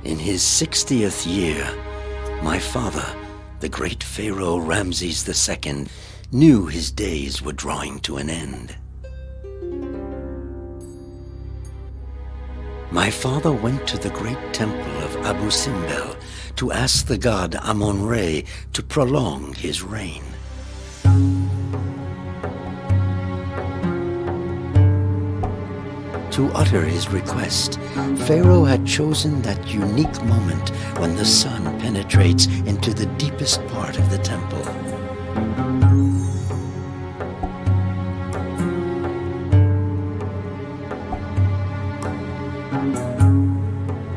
In his 60th year, my father, the great Pharaoh Ramses II, knew his days were drawing to an end. My father went to the great temple of Abu Simbel to ask the god Amun-Re to prolong his reign. To utter his request, Pharaoh had chosen that unique moment when the sun penetrates into the deepest part of the temple.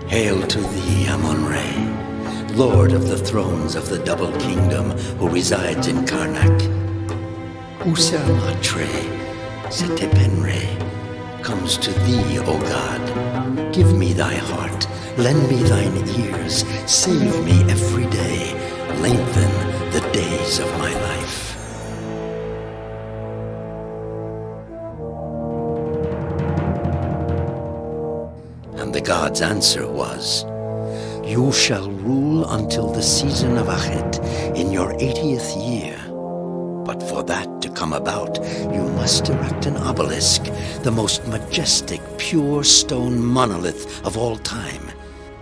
Hail to thee, Amun-Re, Lord of the thrones of the double kingdom who resides in Karnak. User-Matre, Setepenre, comes to thee, O God. Give me thy heart, lend me thine ears, save me every day, lengthen the days of my life. And the god's answer was, you shall rule until the season of Achet in your 80th year. But for that to come about, you must erect an obelisk, the most majestic, pure stone monolith of all time,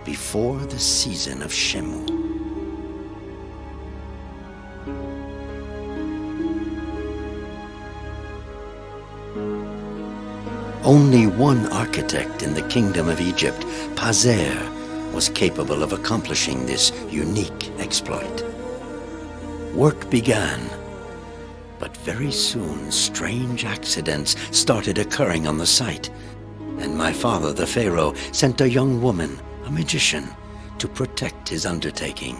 before the season of Shemu. Only one architect in the kingdom of Egypt, Pazer, was capable of accomplishing this unique exploit. Work began. But very soon, strange accidents started occurring on the site, and my father, the Pharaoh, sent a young woman, a magician, to protect his undertaking.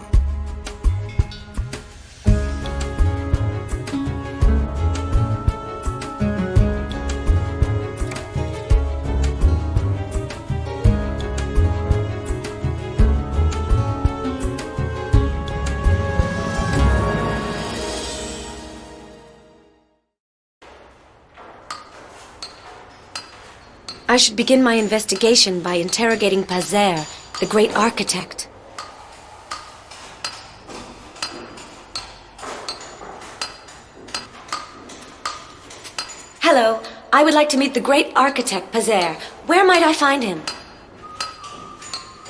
I should begin my investigation by interrogating Pazer, the great architect. Hello, I would like to meet the great architect, Pazer. Where might I find him?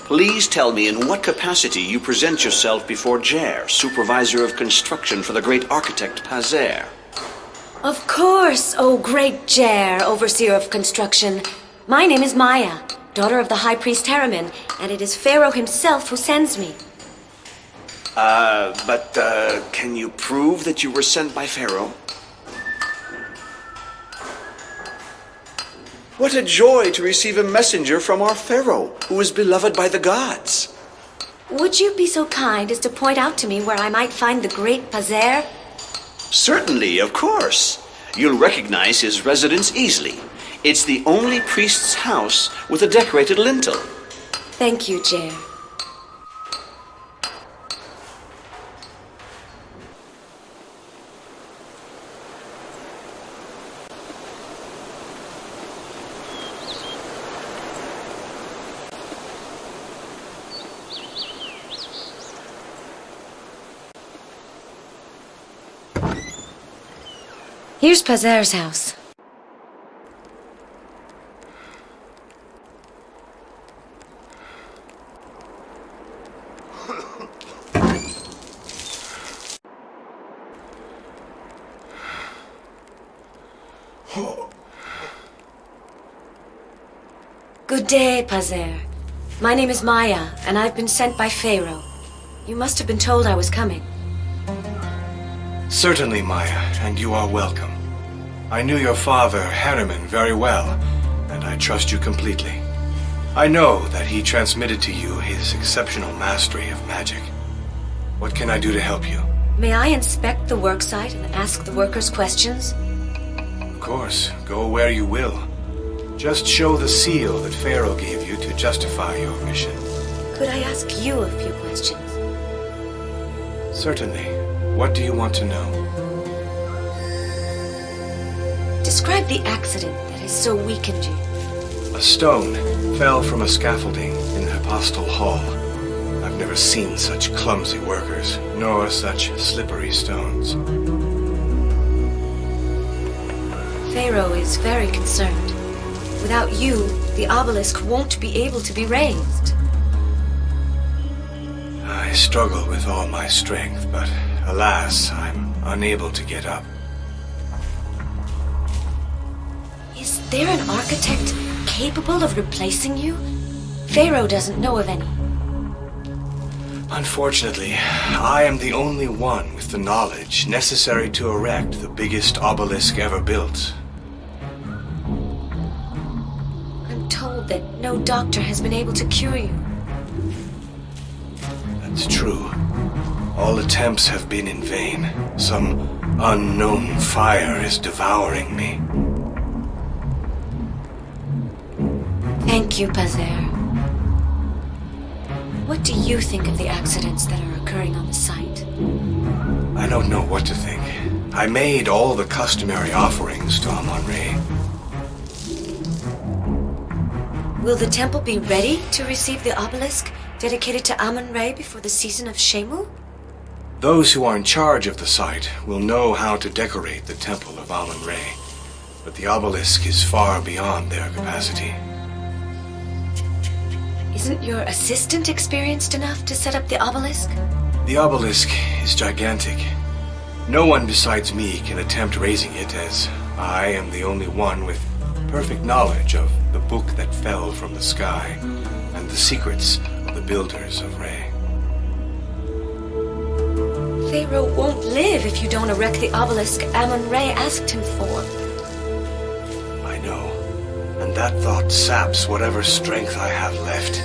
Please tell me in what capacity you present yourself before Jer, supervisor of construction for the great architect Pazer. Of course, O great Jer, overseer of construction. My name is Maya, daughter of the high priest Herimen, and it is Pharaoh himself who sends me. But can you prove that you were sent by Pharaoh? What a joy to receive a messenger from our Pharaoh, who is beloved by the gods. Would you be so kind as to point out to me where I might find the great Pazer? Certainly, of course. You'll recognize his residence easily. It's the only priest's house with a decorated lintel. Thank you, Jer. Here's Pazer's house. Good day, Pazer. My name is Maya, and I've been sent by Pharaoh. You must have been told I was coming. Certainly, Maya, and you are welcome. I knew your father, Herimen, very well, and I trust you completely. I know that he transmitted to you his exceptional mastery of magic. What can I do to help you? May I inspect the worksite and ask the workers questions? Of course, go where you will. Just show the seal that Pharaoh gave you to justify your mission. Could I ask you a few questions? Certainly. What do you want to know? Describe the accident that has so weakened you. A stone fell from a scaffolding in the Apostle Hall. I've never seen such clumsy workers, nor such slippery stones. Pharaoh is very concerned. Without you, the obelisk won't be able to be raised. I struggle with all my strength, but alas, I'm unable to get up. Is there an architect capable of replacing you? Pharaoh doesn't know of any. Unfortunately, I am the only one with the knowledge necessary to erect the biggest obelisk ever built. I'm told that no doctor has been able to cure you. That's true. All attempts have been in vain. Some unknown fire is devouring me. Thank you, Pazer. What do you think of the accidents that are occurring on the site? I don't know what to think. I made all the customary offerings to Amon-Ra. Will the temple be ready to receive the obelisk dedicated to Amon-Ra before the season of Shemu? Those who are in charge of the site will know how to decorate the temple of Amon-Ra, but the obelisk is far beyond their capacity. Isn't your assistant experienced enough to set up the obelisk? The obelisk is gigantic. No one besides me can attempt raising it, as I am the only one with perfect knowledge of the book that fell from the sky and the secrets of the builders of Ra. Pharaoh won't live if you don't erect the obelisk Amon-Ra asked him for. I know, and that thought saps whatever strength I have left.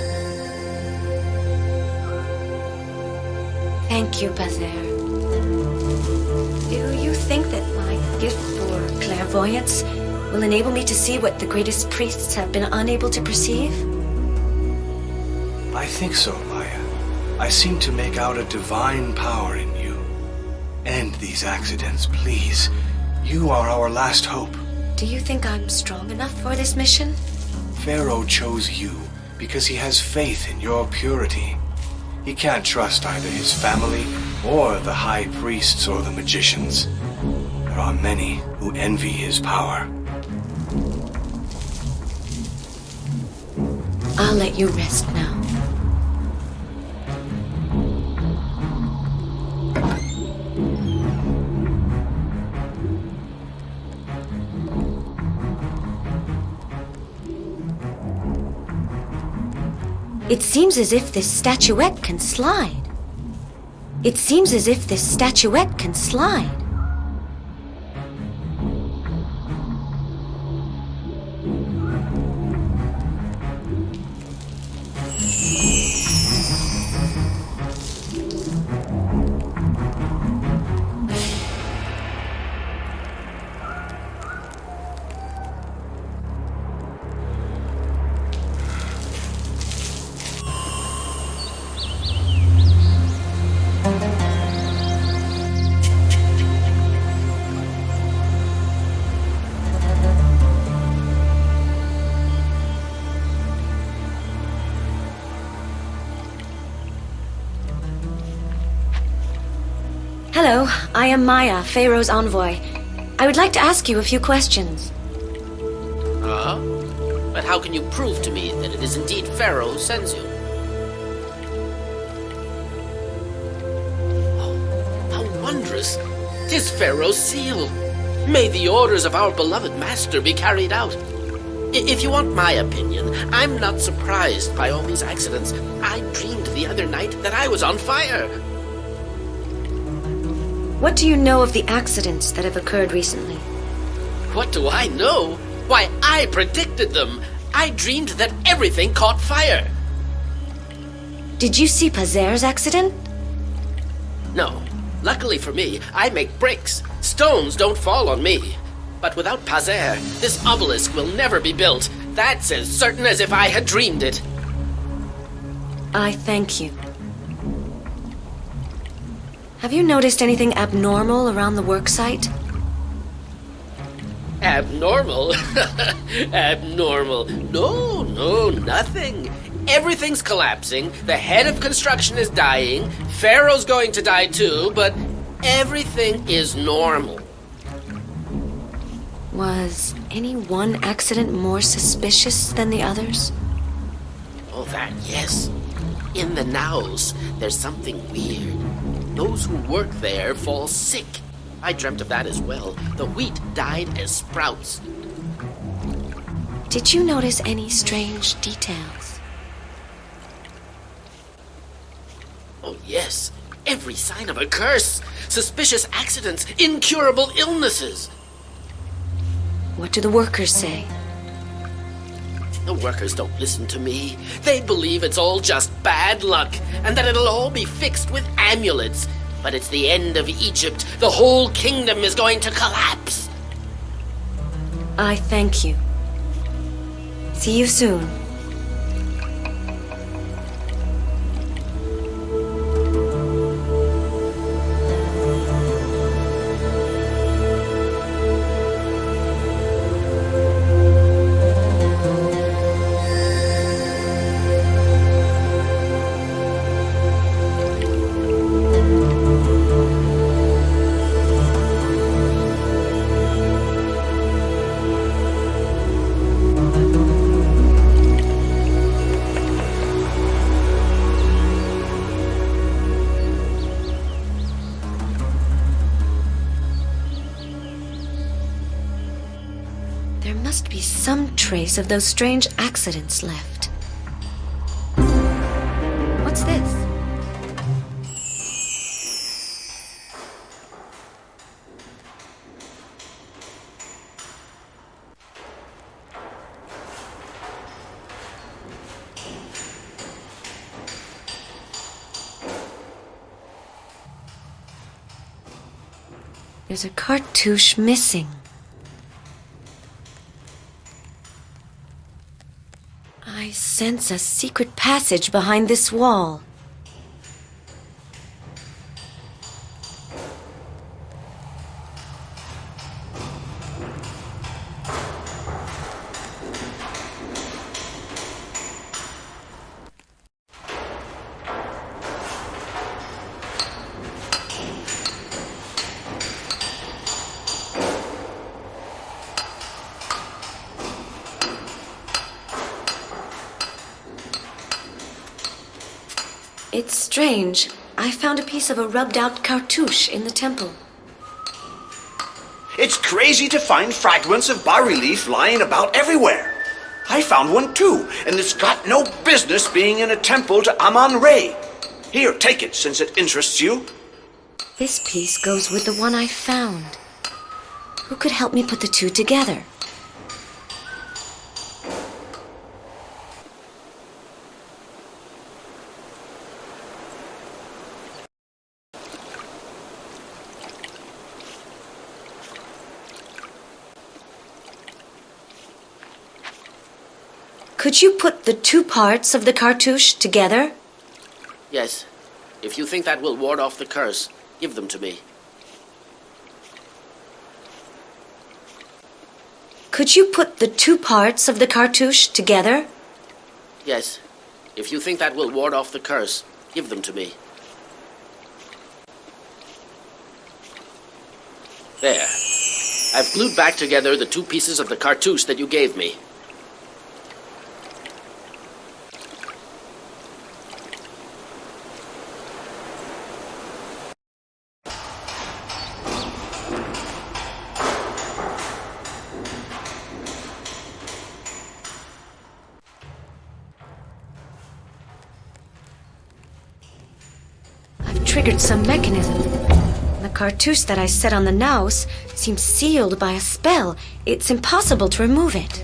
Thank you, Pazer. Do you think that my gift for clairvoyance will enable me to see what the greatest priests have been unable to perceive? I think so, Maya. I seem to make out a divine power in you. End these accidents, please. You are our last hope. Do you think I'm strong enough for this mission? Pharaoh chose you because he has faith in your purity. He can't trust either his family or the high priests or the magicians. There are many who envy his power. I'll let you rest now. It seems as if this statuette can slide. It seems as if this statuette can slide. Hello, I am Maya, Pharaoh's envoy. I would like to ask you a few questions. But how can you prove to me that it is indeed Pharaoh who sends you? Oh, how wondrous! 'Tis Pharaoh's seal! May the orders of our beloved master be carried out. If you want my opinion, I'm not surprised by all these accidents. I dreamed the other night that I was on fire. What do you know of the accidents that have occurred recently? What do I know? Why, I predicted them! I dreamed that everything caught fire! Did you see Pazer's accident? No. Luckily for me, I make bricks. Stones don't fall on me. But without Pazer, this obelisk will never be built. That's as certain as if I had dreamed it. I thank you. Have you noticed anything abnormal around the worksite? Abnormal? Abnormal? No, nothing. Everything's collapsing, the head of construction is dying, Pharaoh's going to die too, but everything is normal. Was any one accident more suspicious than the others? Oh, that, yes. In the Naus, there's something weird. Those who work there fall sick. I dreamt of that as well. The wheat died as sprouts. Did you notice any strange details? Oh, yes. Every sign of a curse. Suspicious accidents, incurable illnesses. What do the workers say? The workers don't listen to me. They believe it's all just bad luck, and that it'll all be fixed with amulets. But it's the end of Egypt. The whole kingdom is going to collapse. I thank you. See you soon. There must be some trace of those strange accidents left. What's this? There's a cartouche missing. I sense a secret passage behind this wall. It's strange. I found a piece of a rubbed-out cartouche in the temple. It's crazy to find fragments of bas-relief lying about everywhere. I found one too, and it's got no business being in a temple to Amun-Re. Here, take it, since it interests you. This piece goes with the one I found. Who could help me put the two together? Could you put the two parts of the cartouche together? Yes. If you think that will ward off the curse, give them to me. Could you put the two parts of the cartouche together? Yes. If you think that will ward off the curse, give them to me. There. I've glued back together the two pieces of the cartouche that you gave me. Triggered some mechanism. The cartouche that I set on the Naus seems sealed by a spell. It's impossible to remove it.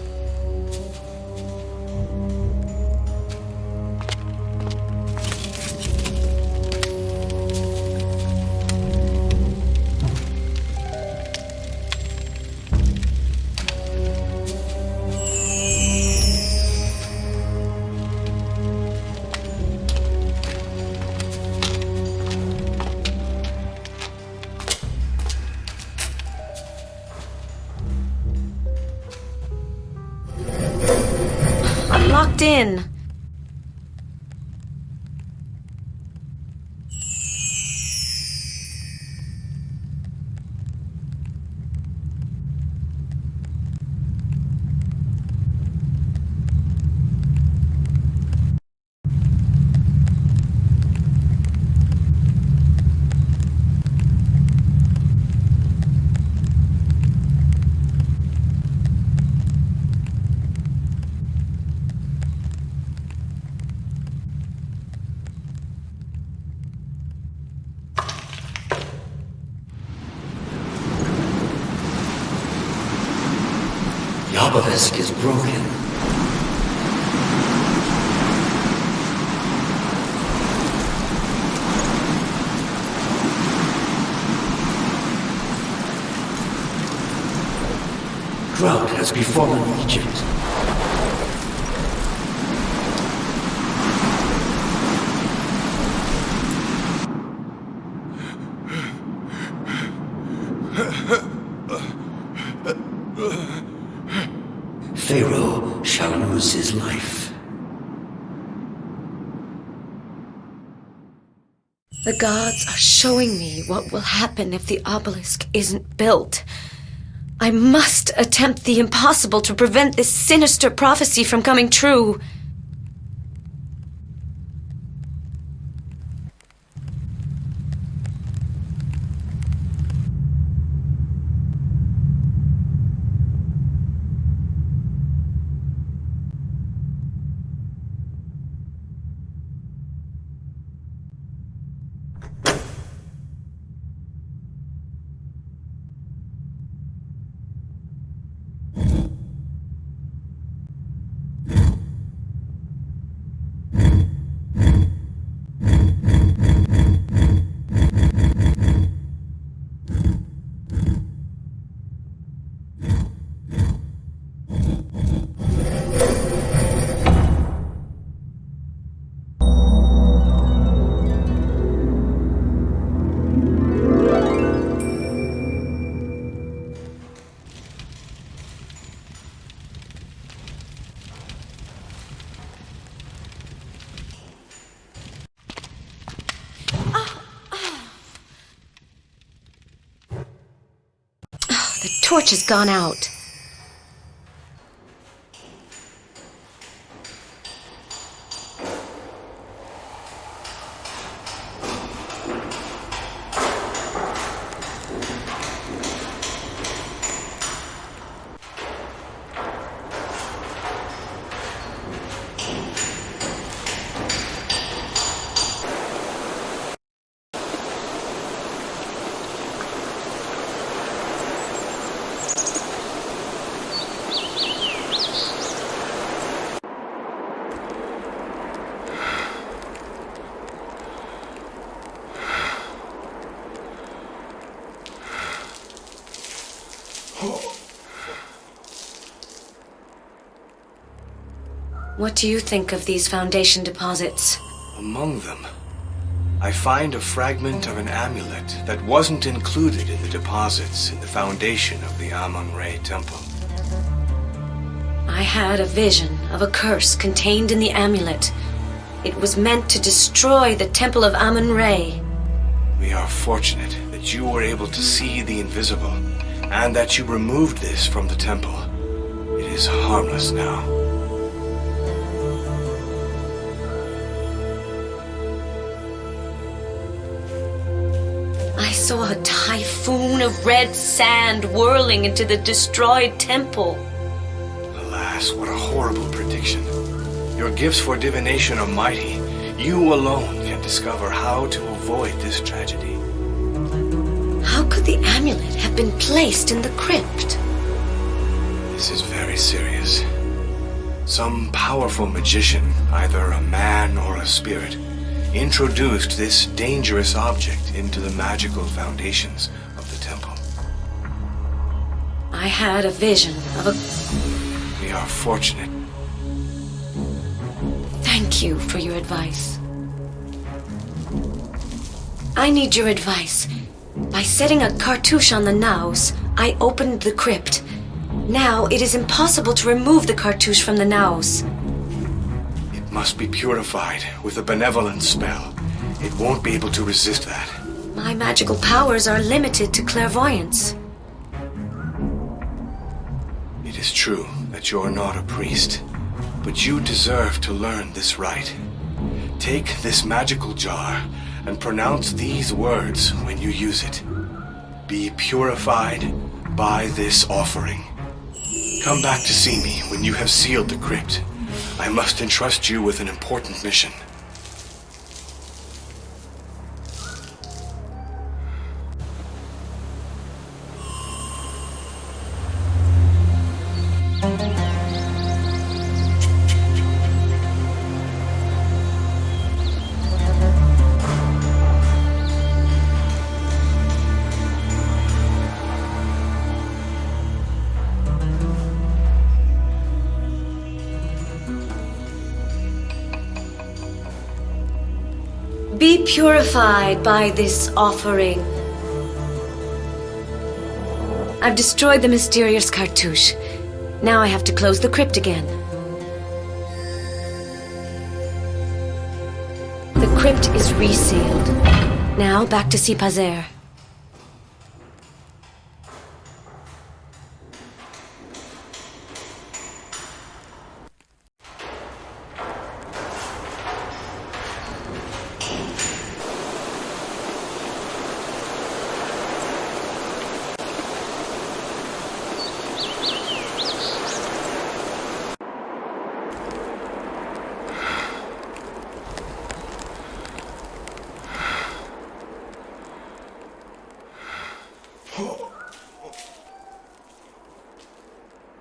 Locked in. obelisk is broken. Drought has befallen Egypt. Pharaoh shall lose his life. The gods are showing me what will happen if the obelisk isn't built. I must attempt the impossible to prevent this sinister prophecy from coming true. The torch has gone out. What do you think of these foundation deposits? Among them, I find a fragment of an amulet that wasn't included in the deposits in the foundation of the Amun-Re temple. I had a vision of a curse contained in the amulet. It was meant to destroy the temple of Amun-Re. We are fortunate that you were able to see the invisible, and that you removed this from the temple. It is harmless now. I saw a typhoon of red sand whirling into the destroyed temple. Alas, what a horrible prediction. Your gifts for divination are mighty. You alone can discover how to avoid this tragedy. How could the amulet have been placed in the crypt? This is very serious. Some powerful magician, either a man or a spirit, introduced this dangerous object into the magical foundations of the temple. I had a vision of a... We are fortunate. Thank you for your advice. I need your advice. By setting a cartouche on the naos, I opened the crypt. Now it is impossible to remove the cartouche from the naos. It must be purified with a benevolent spell. It won't be able to resist that. My magical powers are limited to clairvoyance. It is true that you're not a priest, but you deserve to learn this rite. Take this magical jar and pronounce these words when you use it. Be purified by this offering. Come back to see me when you have sealed the crypt. I must entrust you with an important mission. Be purified by this offering. I've destroyed the mysterious cartouche. Now I have to close the crypt again. The crypt is resealed. Now back to see Pazer.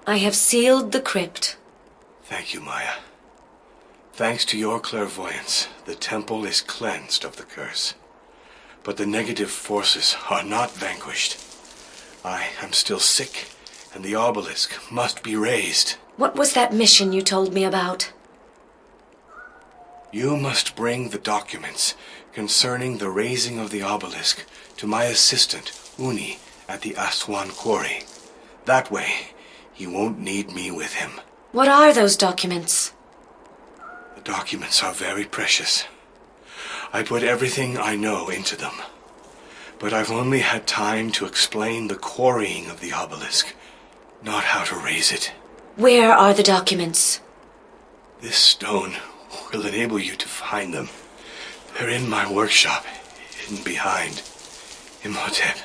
I have sealed the crypt. Thank you, Maya. Thanks to your clairvoyance, the temple is cleansed of the curse. But the negative forces are not vanquished. I am still sick, and the obelisk must be raised. What was that mission you told me about? You must bring the documents concerning the raising of the obelisk to my assistant, Uni, at the Aswan quarry. That way, he won't need me with him. What are those documents? The documents are very precious. I put everything I know into them. But I've only had time to explain the quarrying of the obelisk, not how to raise it. Where are the documents? This stone will enable you to find them. They're in my workshop, hidden behind Imhotep.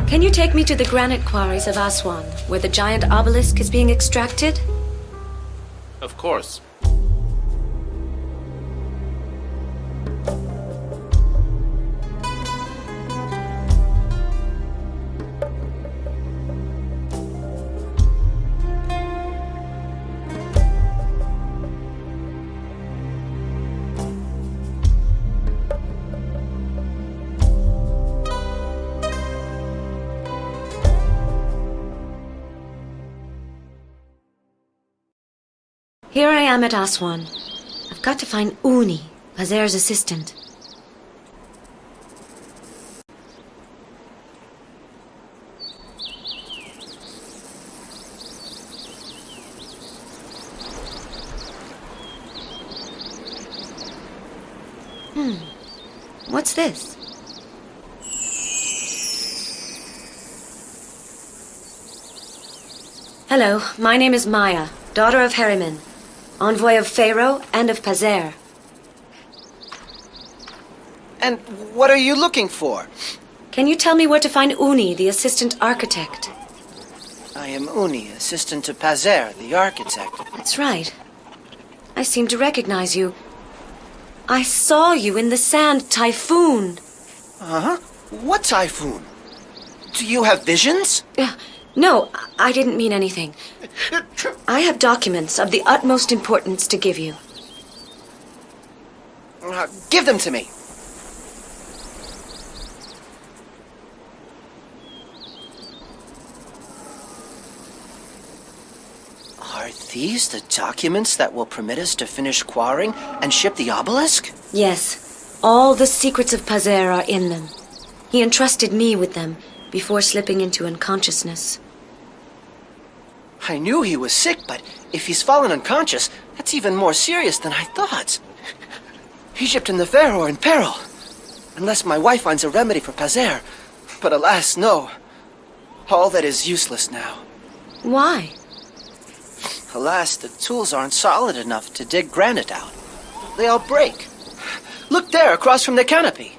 Can you take me to the granite quarries of Aswan, where the giant obelisk is being extracted? Of course. Here I am at Aswan. I've got to find Uni, Pazer's assistant. What's this? Hello, my name is Maya, daughter of Herimen, envoy of Pharaoh and of Pazer. And what are you looking for? Can you tell me where to find Uni, the assistant architect? I am Uni, assistant to Pazer, the architect. That's right. I seem to recognize you. I saw you in the sand typhoon. Uh-huh. What typhoon? Do you have visions? No, I didn't mean anything. I have documents of the utmost importance to give you. Give them to me. Are these the documents that will permit us to finish quarrying and ship the obelisk? Yes, all the secrets of Pazer are in them. He entrusted me with them before slipping into unconsciousness. I knew he was sick, but if he's fallen unconscious, that's even more serious than I thought. Egypt and the Pharaoh are in peril. Unless my wife finds a remedy for Pazer. But alas, no. All that is useless now. Why? Alas, the tools aren't solid enough to dig granite out. They all break. Look there, across from the canopy.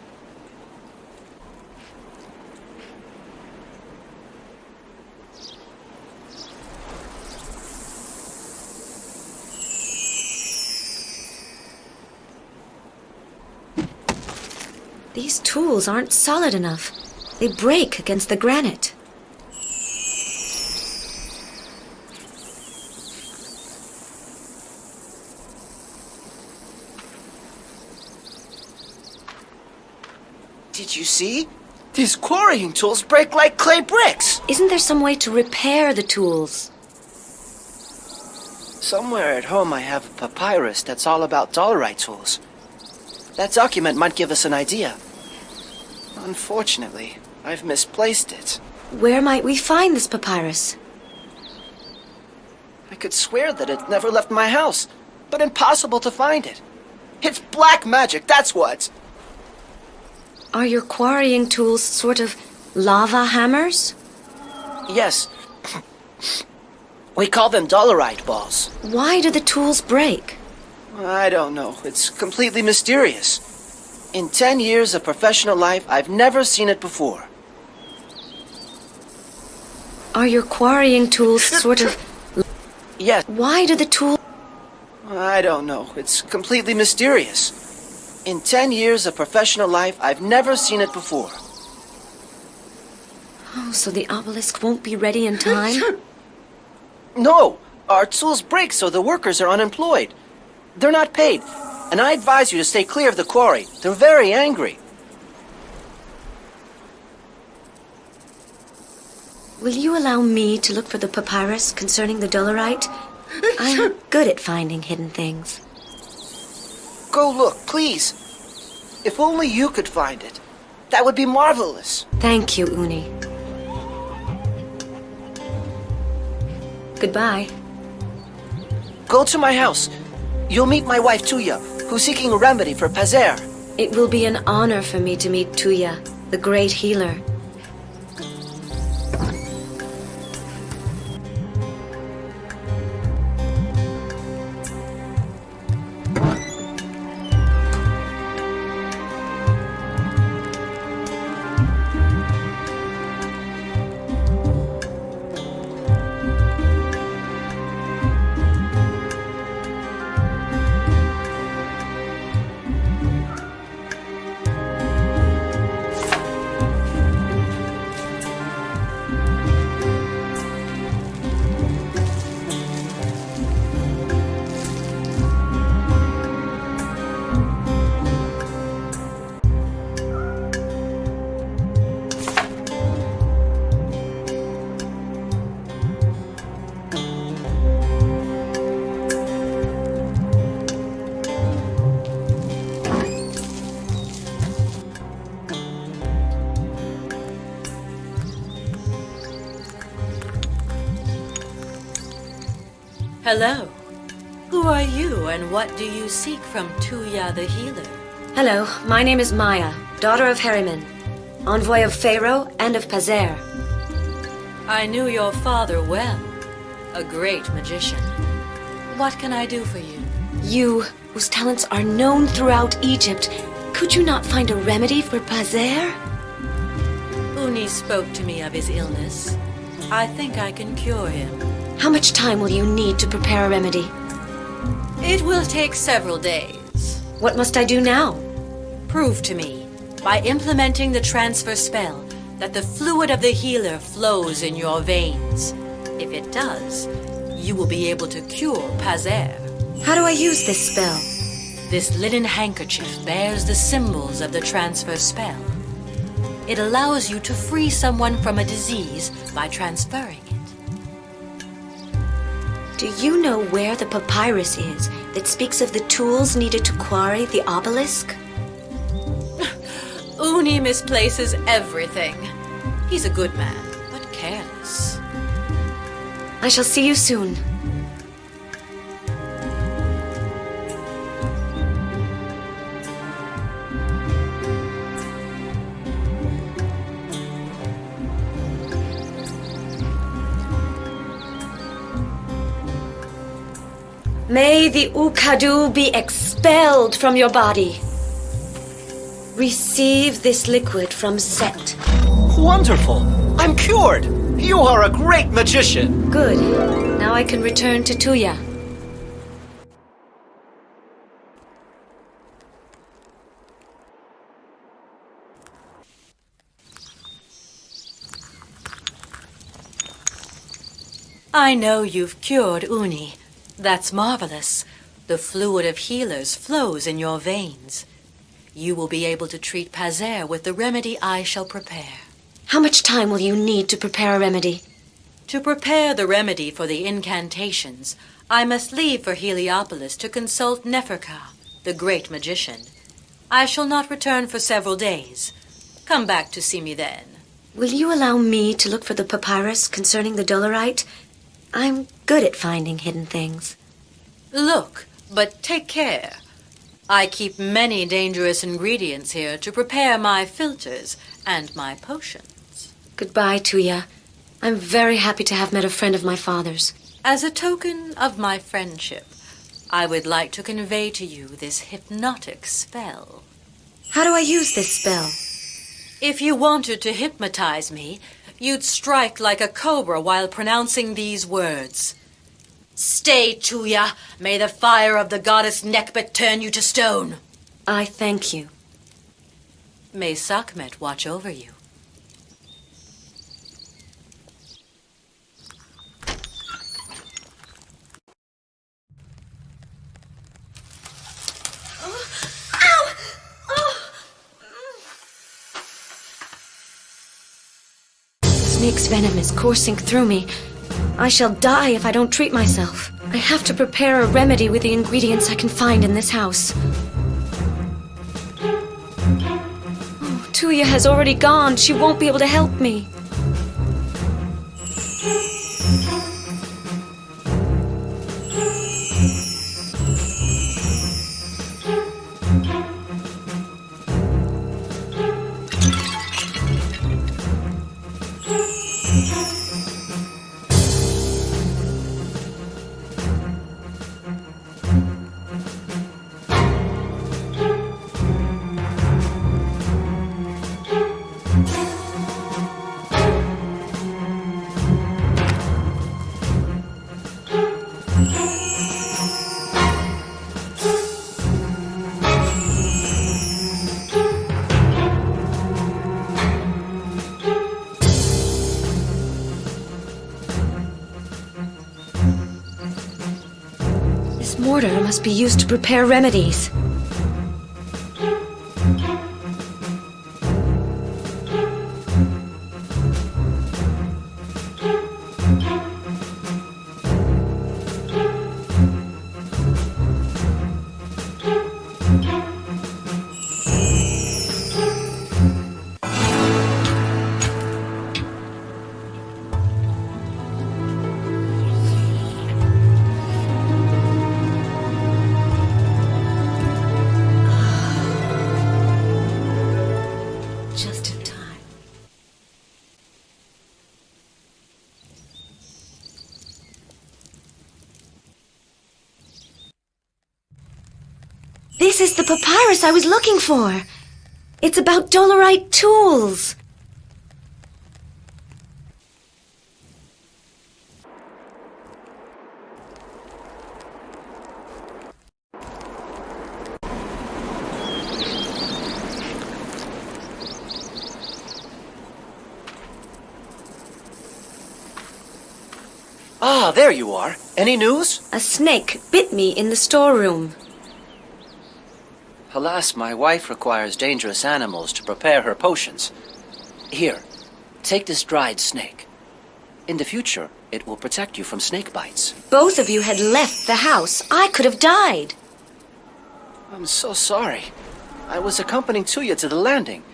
These tools aren't solid enough. They break against the granite. Did you see? These quarrying tools break like clay bricks. Isn't there some way to repair the tools? Somewhere at home I have a papyrus that's all about dolerite tools. That document might give us an idea. Unfortunately, I've misplaced it. Where might we find this papyrus? I could swear that it never left my house, but impossible to find it. It's black magic, that's what. Are your quarrying tools sort of lava hammers? Yes. We call them dolerite balls. Why do the tools break? I don't know. It's completely mysterious. In 10 years of professional life, I've never seen it before. Are your quarrying tools sort of... Yes. Why do the tools... I don't know. It's completely mysterious. In 10 years of professional life, I've never seen it before. Oh, so the obelisk won't be ready in time? No! Our tools break, so the workers are unemployed. They're not paid, and I advise you to stay clear of the quarry. They're very angry. Will you allow me to look for the papyrus concerning the dolerite? I'm good at finding hidden things. Go look, please. If only you could find it. That would be marvelous. Thank you, Uni. Goodbye. Go to my house. You'll meet my wife, Tuya, who's seeking a remedy for Pazer. It will be an honor for me to meet Tuya, the great healer. Hello. Who are you and what do you seek from Tuya the healer? Hello, my name is Maya, daughter of Herimen, envoy of Pharaoh and of Pazer. I knew your father well, a great magician. What can I do for you? You, whose talents are known throughout Egypt, could you not find a remedy for Pazer? Uni spoke to me of his illness. I think I can cure him. How much time will you need to prepare a remedy? It will take several days. What must I do now? Prove to me, by implementing the transfer spell, that the fluid of the healer flows in your veins. If it does, you will be able to cure Pazer. How do I use this spell? This linen handkerchief bears the symbols of the transfer spell. It allows you to free someone from a disease by transferring it. Do you know where the papyrus is that speaks of the tools needed to quarry the obelisk? Uni misplaces everything. He's a good man, but careless. I shall see you soon. May the Ukadu be expelled from your body. Receive this liquid from Set. Wonderful! I'm cured! You are a great magician! Good. Now I can return to Tuya. I know you've cured Uni. That's marvelous. The fluid of healers flows in your veins. You will be able to treat Pazer with the remedy I shall prepare. How much time will you need to prepare a remedy? To prepare the remedy for the incantations, I must leave for Heliopolis to consult Neferka, the great magician. I shall not return for several days. Come back to see me then. Will you allow me to look for the papyrus concerning the Dolerite? I'm good at finding hidden things. Look, but take care. I keep many dangerous ingredients here to prepare my filters and my potions. Goodbye, Tuya. I'm very happy to have met a friend of my father's. As a token of my friendship, I would like to convey to you this hypnotic spell. How do I use this spell? If you wanted to hypnotize me, you'd strike like a cobra while pronouncing these words. Stay, Tuya. May the fire of the goddess Nekbet turn you to stone. I thank you. May Sekhmet watch over you. Snake's venom is coursing through me. I shall die if I don't treat myself. I have to prepare a remedy with the ingredients I can find in this house. Oh, Tuya has already gone. She won't be able to help me. This mortar must be used to prepare remedies. Just in time. This is the papyrus I was looking for. It's about Dolerite tools. Ah, there you are. Any news? A snake bit me in the storeroom. Alas, my wife requires dangerous animals to prepare her potions. Here, take this dried snake. In the future, it will protect you from snake bites. Both of you had left the house. I could have died. I'm so sorry. I was accompanying Tuya to the landing.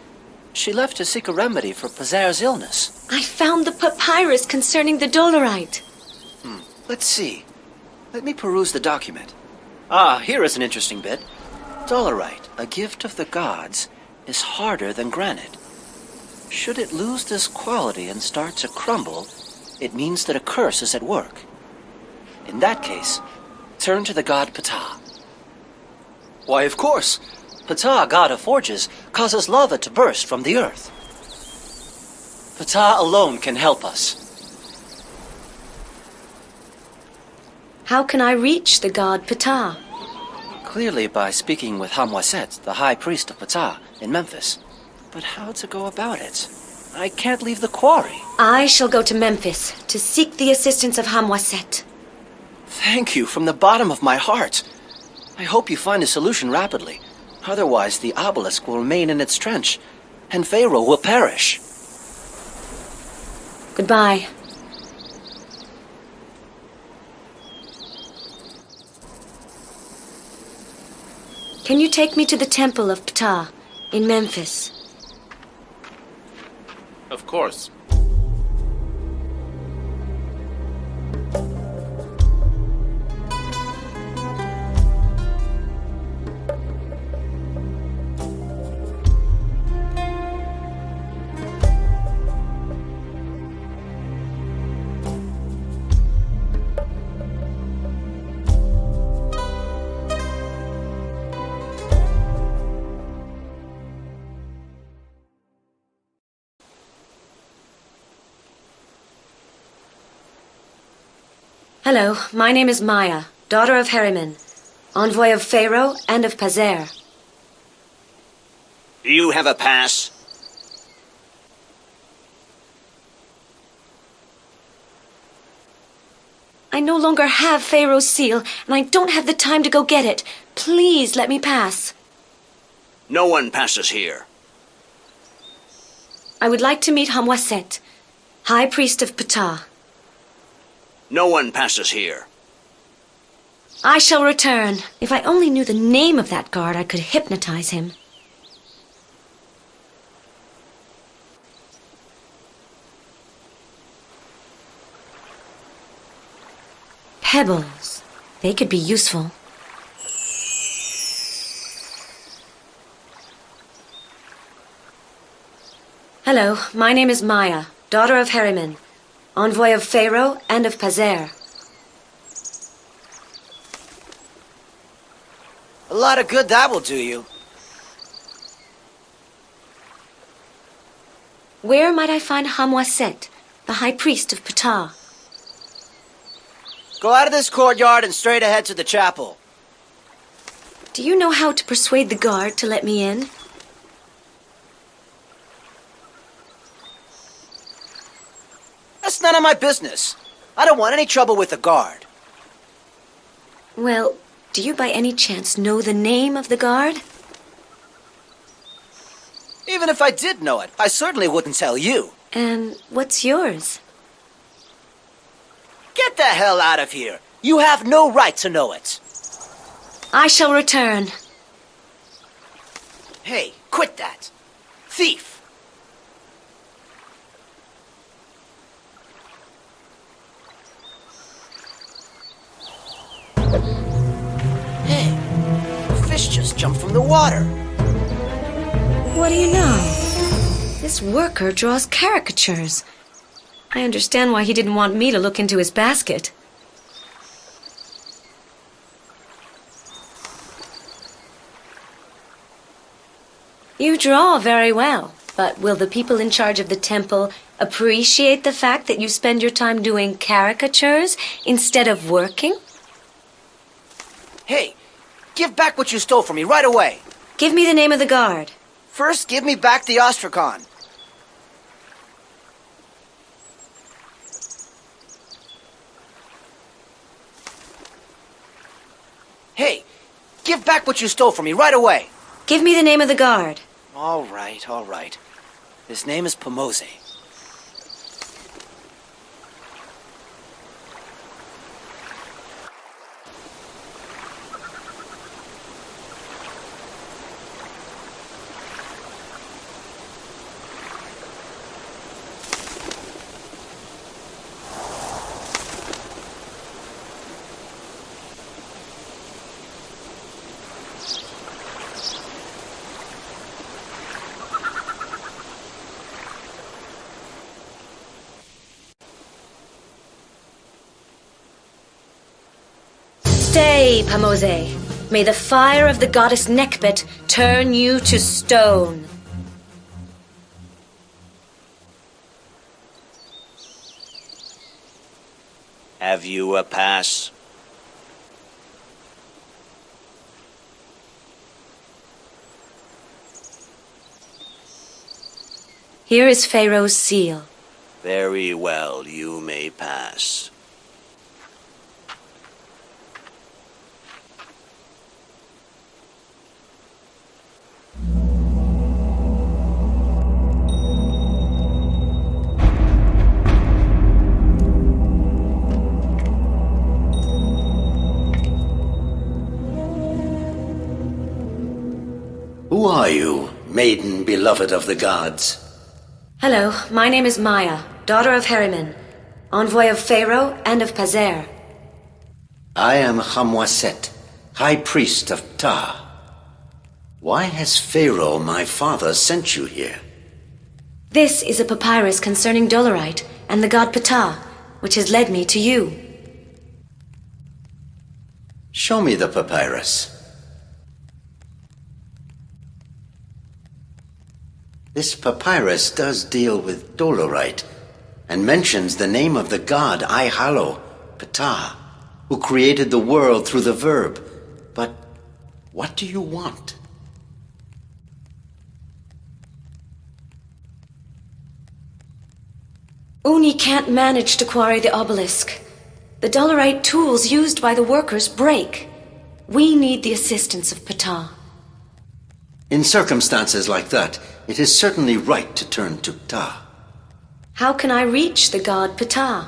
She left to seek a remedy for Pazer's illness. I found the papyrus concerning the Dolerite. Let's see. Let me peruse the document. Ah, here is an interesting bit. Dolerite, a gift of the gods, is harder than granite. Should it lose this quality and start to crumble, it means that a curse is at work. In that case, Turn to the god Ptah. Why, of course. Ptah, god of forges, causes lava to burst from the earth. Ptah alone can help us. How can I reach the god Ptah? Clearly by speaking with Hamwaset, the high priest of Ptah, in Memphis. But how to go about it? I can't leave the quarry. I shall go to Memphis to seek the assistance of Hamwaset. Thank you from the bottom of my heart. I hope you find a solution rapidly. Otherwise, the obelisk will remain in its trench, and Pharaoh will perish. Goodbye. Can you take me to the temple of Ptah in Memphis? Of course. Hello, my name is Maya, daughter of Herimen, envoy of Pharaoh and of Pazer. Do you have a pass? I no longer have Pharaoh's seal, and I don't have the time to go get it. Please let me pass. No one passes here. I would like to meet Hamwaset, high priest of Ptah. No one passes here. I shall return. If I only knew the name of that guard, I could hypnotize him. Pebbles. They could be useful. Hello, my name is Maya, daughter of Herimen, envoy of Pharaoh and of Pazer. A lot of good that will do you. Where might I find Hamwaset, the high priest of Ptah? Go out of this courtyard and straight ahead to the chapel. Do you know how to persuade the guard to let me in? That's none of my business. I don't want any trouble with the guard. Well, do you by any chance know the name of the guard? Even if I did know it, I certainly wouldn't tell you. And what's yours? Get the hell out of here. You have no right to know it. I shall return. Hey, quit that. Thief. Hey, a fish just jumped from the water. What do you know? This worker draws caricatures. I understand why he didn't want me to look into his basket. You draw very well, but will the people in charge of the temple appreciate the fact that you spend your time doing caricatures instead of working? Hey, give back what you stole from me right away. Give me the name of the guard. First, give me back the ostracon. Hey, give back what you stole from me right away. Give me the name of the guard. All right, all right. His name is Pomose. Stay, Pamose. May the fire of the goddess Nekbet turn you to stone. Have you a pass? Here is Pharaoh's seal. Very well, you may pass. Who are you, maiden beloved of the gods? Hello, my name is Maya, daughter of Herimen, envoy of Pharaoh and of Pazer. I am Hamwaset, high priest of Ptah. Why has Pharaoh, my father, sent you here? This is a papyrus concerning Dolorite and the god Ptah, which has led me to you. Show me the papyrus. This papyrus does deal with Dolorite, and mentions the name of the god I hallow, Ptah, who created the world through the verb. But what do you want? Uni can't manage to quarry the obelisk. The Dolorite tools used by the workers break. We need the assistance of Ptah. In circumstances like that, it is certainly right to turn to Ptah. How can I reach the god Ptah?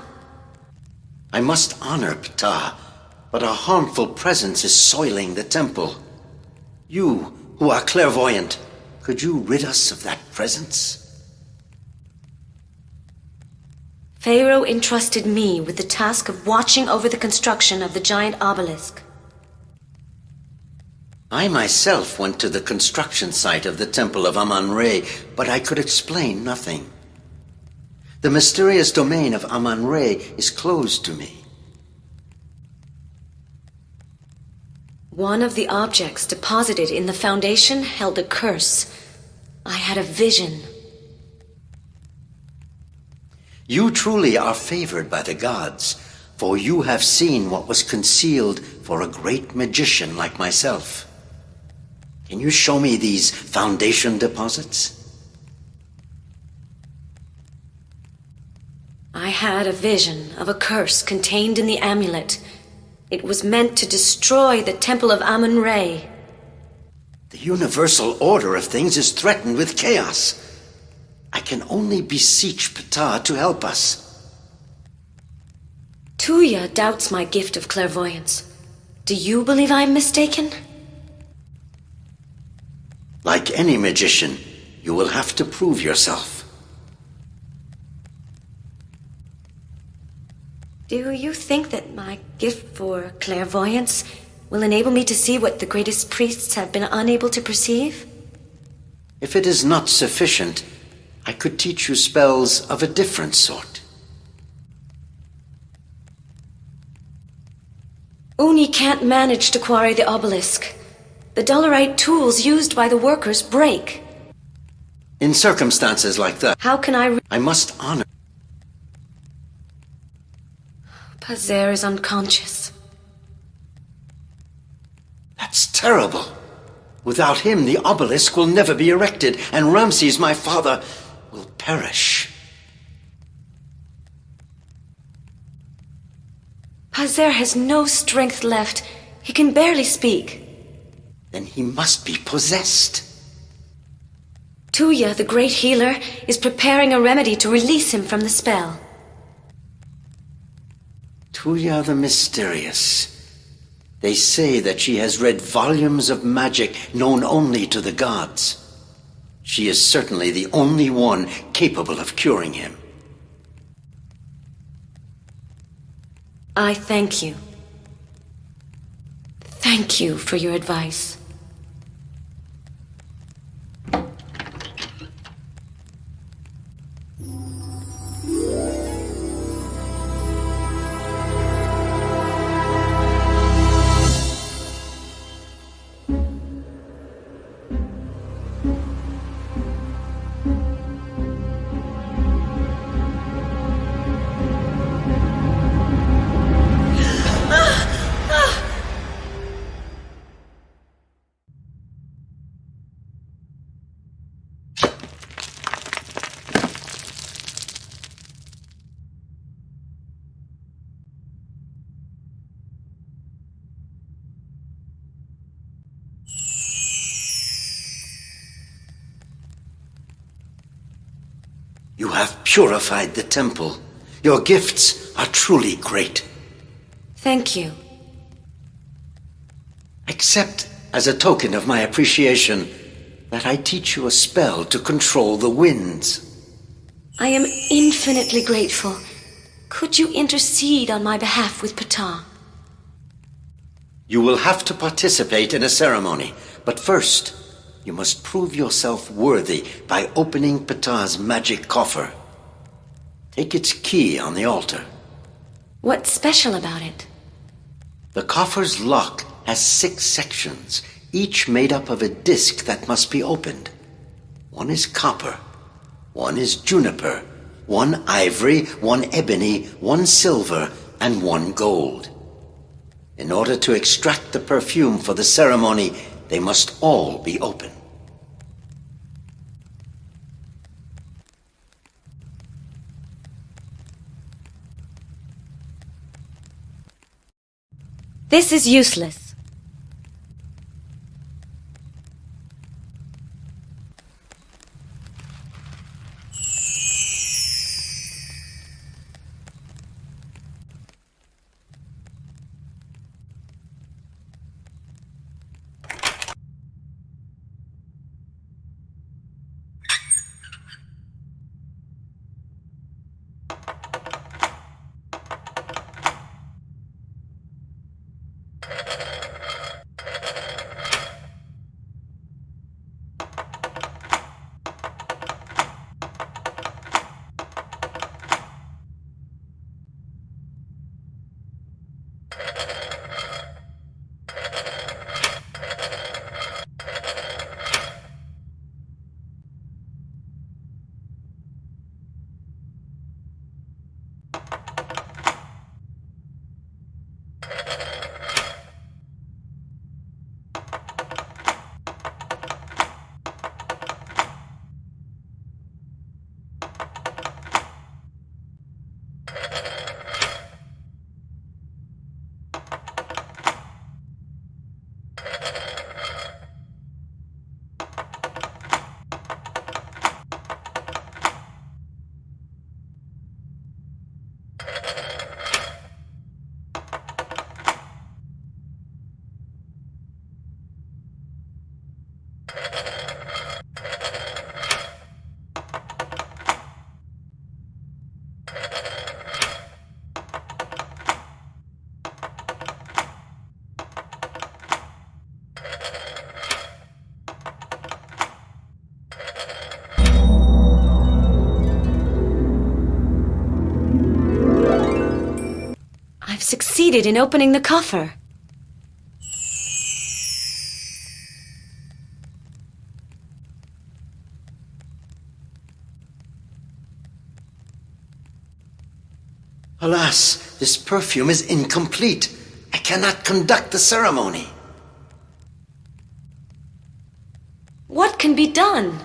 I must honor Ptah, but a harmful presence is soiling the temple. You, who are clairvoyant, could you rid us of that presence? Pharaoh entrusted me with the task of watching over the construction of the giant obelisk. I myself went to the construction site of the Temple of Amun-Re, but I could explain nothing. The mysterious domain of Amun-Re is closed to me. One of the objects deposited in the foundation held a curse. I had a vision. You truly are favored by the gods, for you have seen what was concealed for a great magician like myself. Can you show me these foundation deposits? I had a vision of a curse contained in the amulet. It was meant to destroy the Temple of Amun-Re. The universal order of things is threatened with chaos. I can only beseech Ptah to help us. Tuya doubts my gift of clairvoyance. Do you believe I'm mistaken? Like any magician, you will have to prove yourself. Do you think that my gift for clairvoyance will enable me to see what the greatest priests have been unable to perceive? If it is not sufficient, I could teach you spells of a different sort. Uni can't manage to quarry the obelisk. The Dolorite tools used by the workers break. In circumstances like that, How can I must honor. Pazer is unconscious. That's terrible. Without him, the obelisk will never be erected, and Ramses, my father, will perish. Pazer has no strength left. He can barely speak. Then he must be possessed. Tuya, the great healer, is preparing a remedy to release him from the spell. Tuya the Mysterious. They say that she has read volumes of magic known only to the gods. She is certainly the only one capable of curing him. I thank you. Thank you for your advice. You have purified the temple. Your gifts are truly great. Thank you. Accept, as a token of my appreciation, that I teach you a spell to control the winds. I am infinitely grateful. Could you intercede on my behalf with Ptah? You will have to participate in a ceremony, but first, you must prove yourself worthy by opening Ptah's magic coffer. Take its key on the altar. What's special about it? The coffer's lock has 6 sections, each made up of a disc that must be opened. One is copper, one is juniper, one ivory, one ebony, one silver, and one gold. In order to extract the perfume for the ceremony, they must all be open. This is useless. I've succeeded in opening the coffer. Alas, this perfume is incomplete. I cannot conduct the ceremony. What can be done?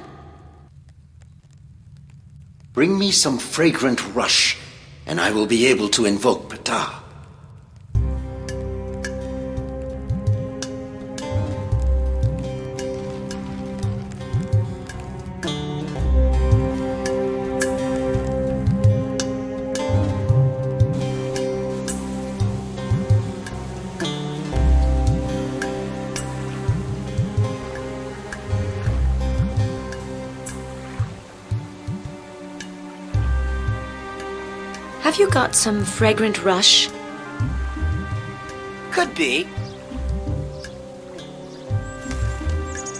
Bring me some fragrant rush, and I will be able to invoke Ptah. Have you got some fragrant rush? Could be.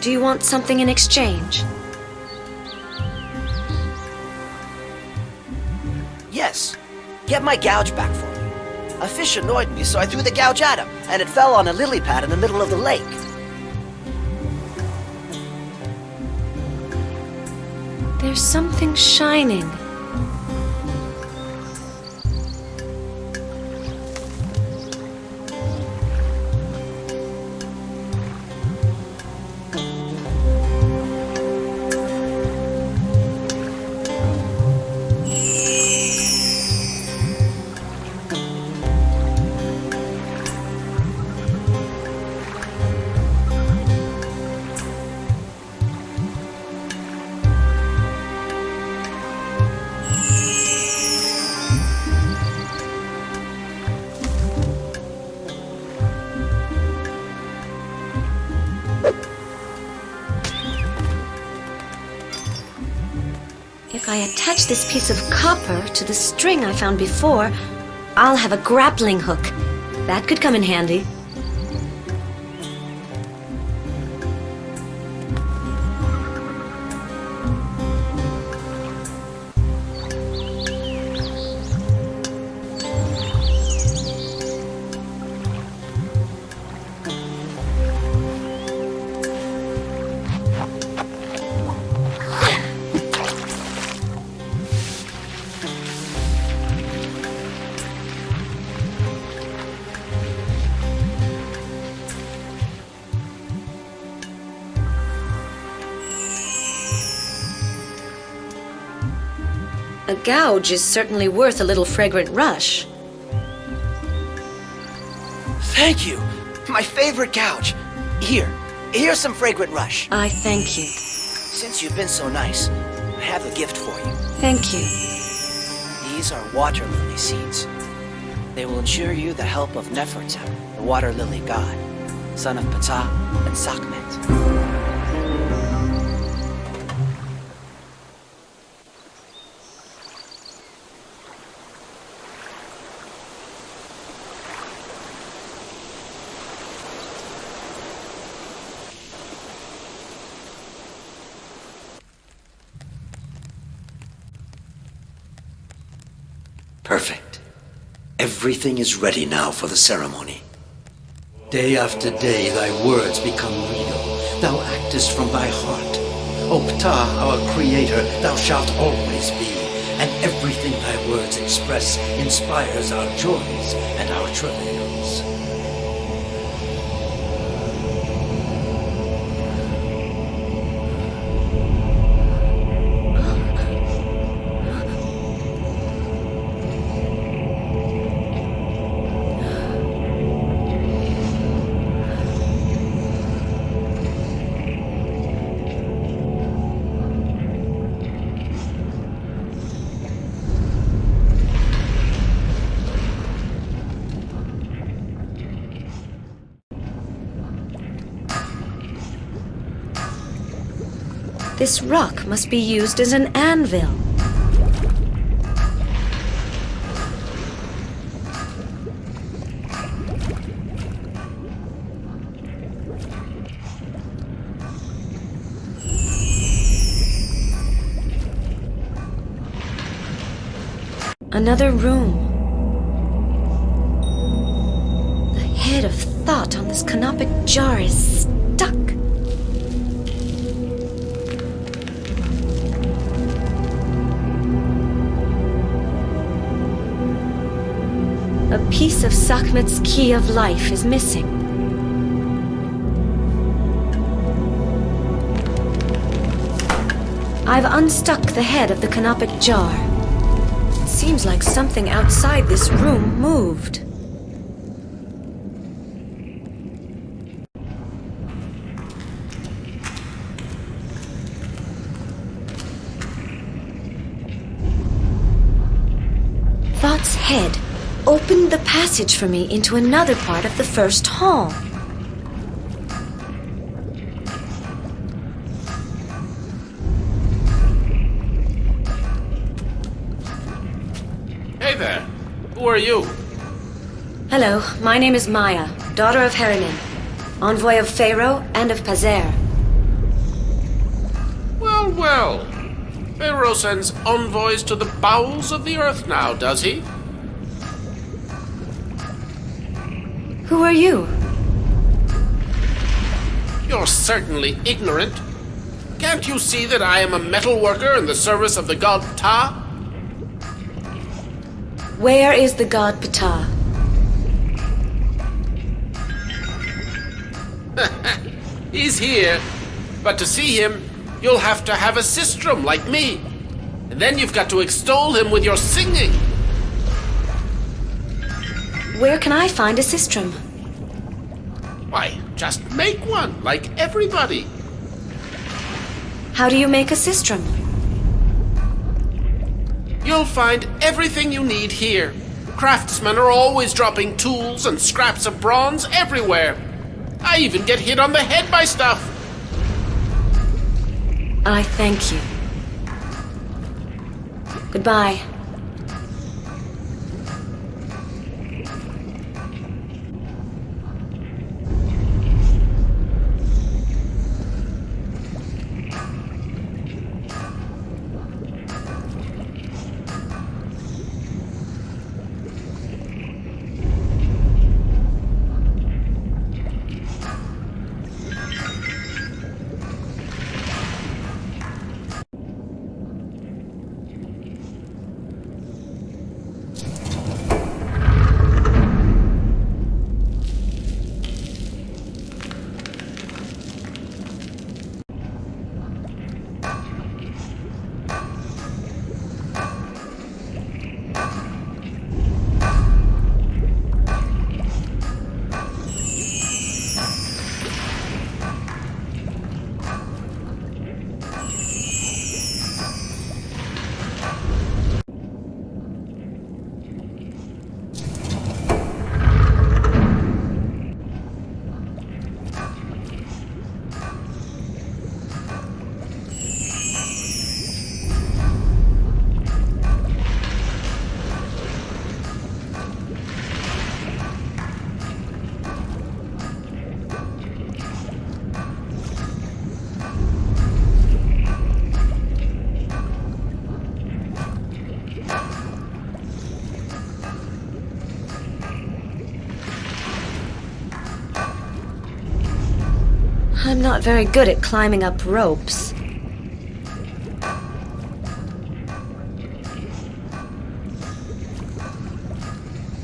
Do you want something in exchange? Yes. Get my gouge back for me. A fish annoyed me, so I threw the gouge at him, and it fell on a lily pad in the middle of the lake. There's something shining. I attach this piece of copper to the string I found before, I'll have a grappling hook. That could come in handy. A gouge is certainly worth a little fragrant rush. Thank you. My favorite gouge. Here's some fragrant rush. I thank you. Since you've been so nice, I have a gift for you. Thank you. These are water lily seeds. They will ensure you the help of Nefertep, the water lily god, son of Ptah and Sekhmet. Perfect. Everything is ready now for the ceremony. Day after day thy words become real. Thou actest from thy heart. O Ptah, our creator, thou shalt always be, and everything thy words express inspires our joys and our travails. This rock must be used as an anvil. Another room. The head of thought on this canopic jar is stuck. A piece of Sekhmet's key of life is missing. I've unstuck the head of the canopic jar. It seems like something outside this room moved. Thought's head opened the passage for me into another part of the first hall. Hey there. Who are you? Hello, my name is Maya, daughter of Herimen, envoy of Pharaoh and of Pazer. Well, well. Pharaoh sends envoys to the bowels of the earth now, does he? Who are you? You're certainly ignorant. Can't you see that I am a metal worker in the service of the god Ptah? Where is the god Ptah? He's here, but to see him, you'll have to have a sistrum like me. And then you've got to extol him with your singing. Where can I find a sistrum? Why, just make one, like everybody. How do you make a sistrum? You'll find everything you need here. Craftsmen are always dropping tools and scraps of bronze everywhere. I even get hit on the head by stuff. I thank you. Goodbye. I'm not very good at climbing up ropes.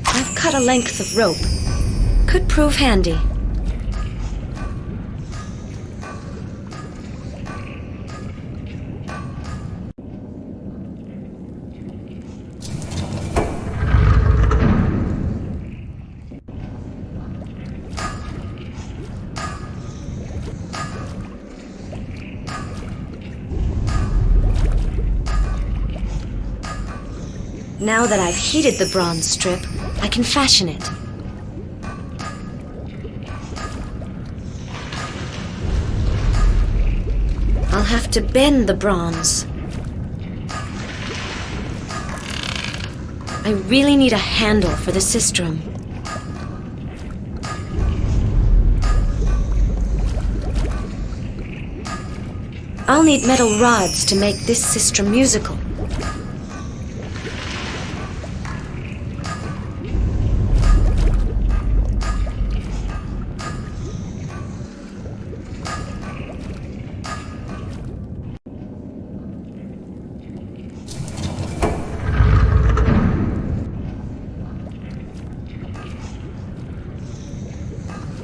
I've cut a length of rope. Could prove handy. Now that I've heated the bronze strip, I can fashion it. I'll have to bend the bronze. I really need a handle for the sistrum. I'll need metal rods to make this sistrum musical.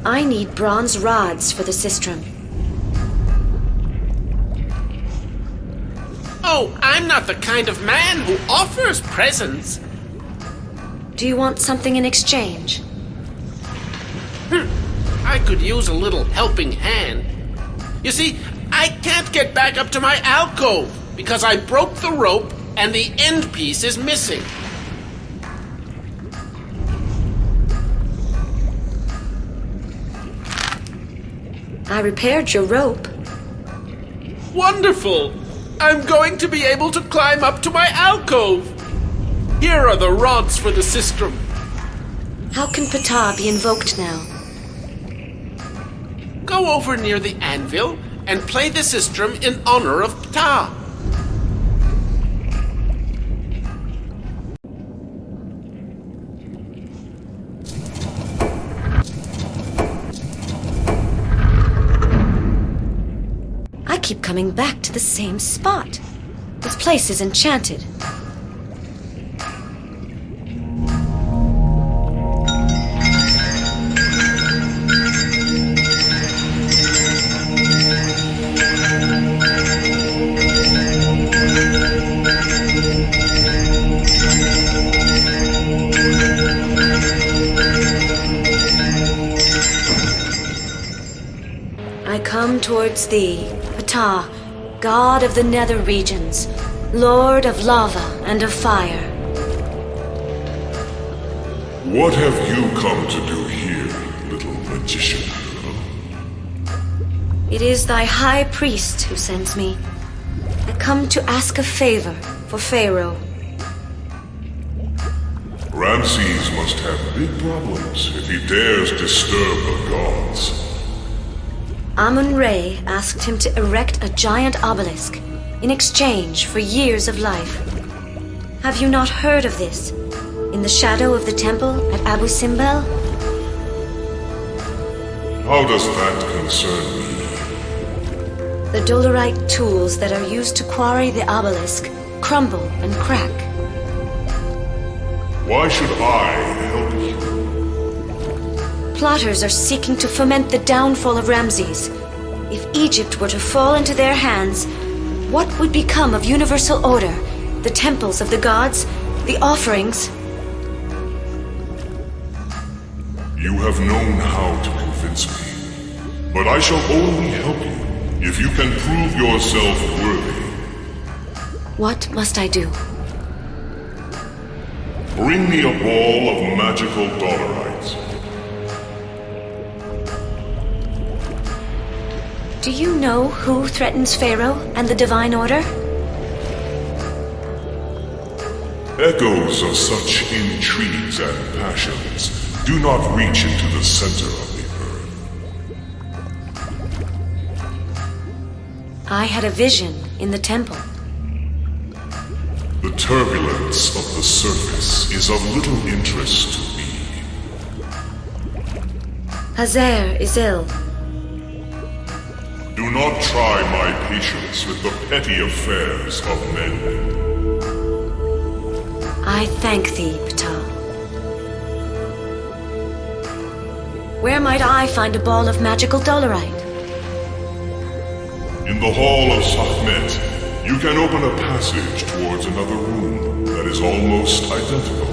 I need bronze rods for the sistrum. Oh, I'm not the kind of man who offers presents. Do you want something in exchange? I could use a little helping hand. You see, I can't get back up to my alcove because I broke the rope and the end piece is missing. I repaired your rope. Wonderful! I'm going to be able to climb up to my alcove. Here are the rods for the sistrum. How can Ptah be invoked now? Go over near the anvil and play the sistrum in honor of Ptah. I keep coming back to the same spot. This place is enchanted. I come towards thee, Ptah, god of the nether regions, lord of lava and of fire. What have you come to do here, little magician? It is thy high priest who sends me. I come to ask a favor for Pharaoh. Ramses must have big problems if he dares disturb the gods. Amun-Re asked him to erect a giant obelisk in exchange for years of life. Have you not heard of this? In the shadow of the temple at Abu Simbel? How does that concern me? The dolerite tools that are used to quarry the obelisk crumble and crack. Why should I help you? Plotters are seeking to foment the downfall of Ramses. If Egypt were to fall into their hands, what would become of universal order, the temples of the gods, the offerings? You have known how to convince me, but I shall only help you if you can prove yourself worthy. What must I do? Bring me a ball of magical dolerites. Do you know who threatens Pharaoh and the Divine Order? Echoes of such intrigues and passions do not reach into the center of the earth. I had a vision in the temple. The turbulence of the surface is of little interest to me. Hazer is ill. Do not try my patience with the petty affairs of men. I thank thee, Ptah. Where might I find a ball of magical dolerite? In the hall of Sekhmet, you can open a passage towards another room that is almost identical.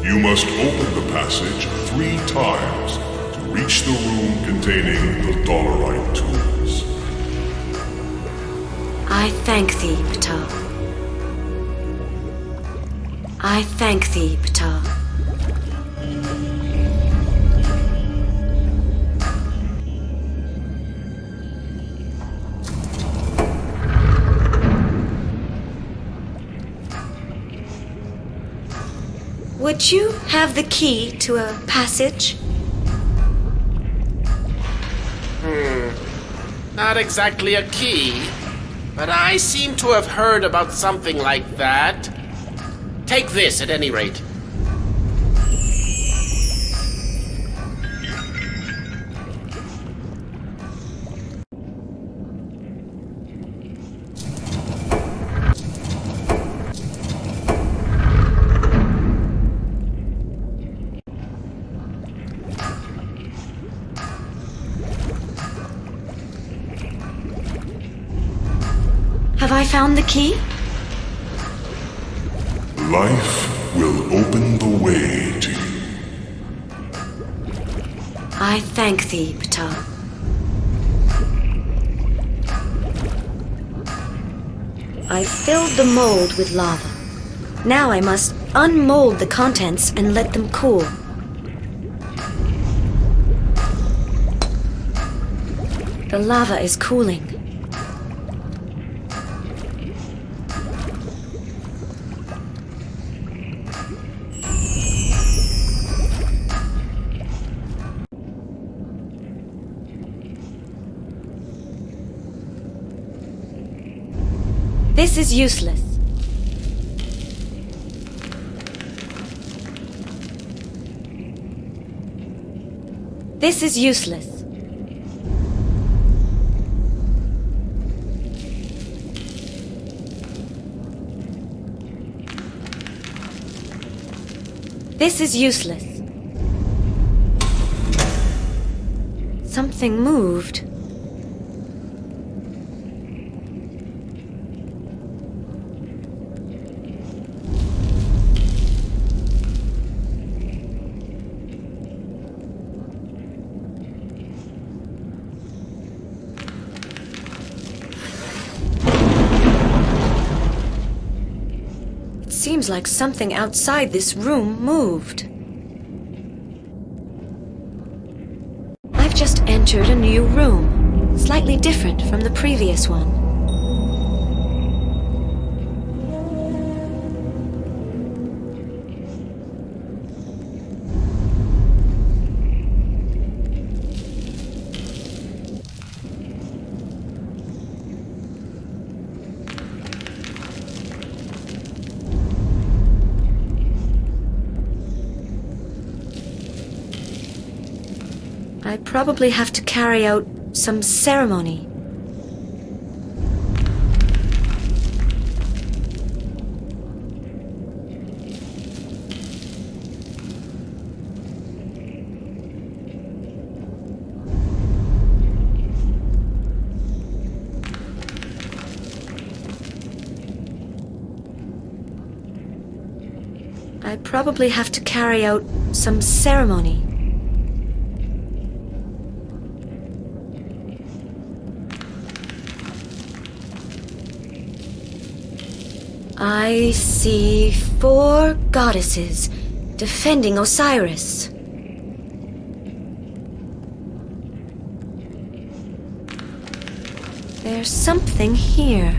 You must open the passage 3 times to reach the room containing the dolerite tools. I thank thee, Ptah. I thank thee, Ptah. Would you have the key to a passage? Not exactly a key, but I seem to have heard about something like that. Take this at any rate. Have I found the key? Life will open the way to you. I thank thee, Ptah. I filled the mold with lava. Now I must unmold the contents and let them cool. The lava is cooling. This is useless. This is useless. This is useless. Something moved. Seems like something outside this room moved. I've just entered a new room, slightly different from the previous one. I probably have to carry out some ceremony. I probably have to carry out some ceremony. I see 4 goddesses defending Osiris. There's something here.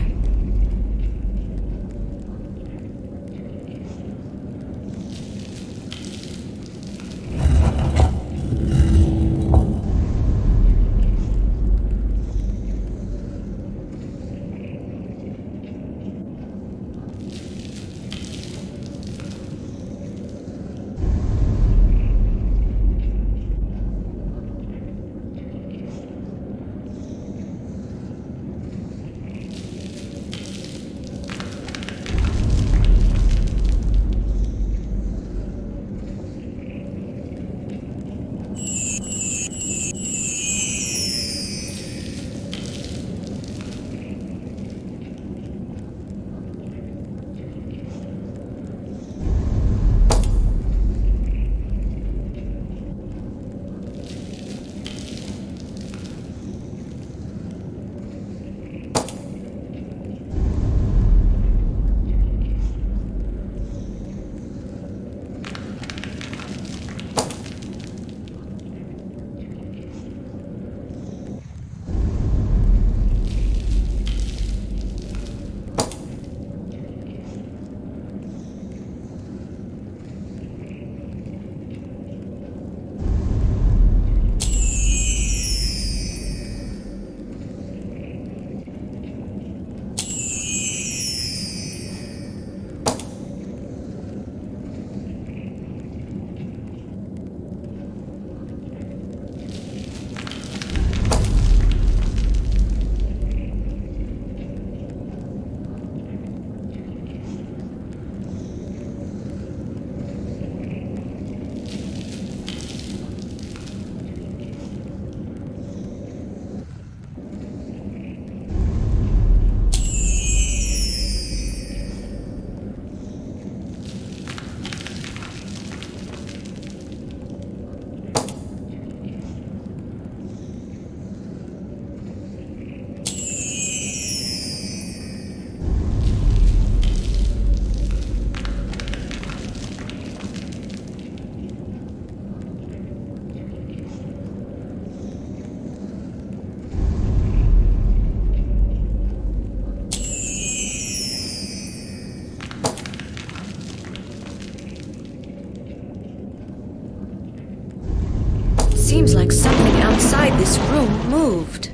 Seems like something outside this room moved.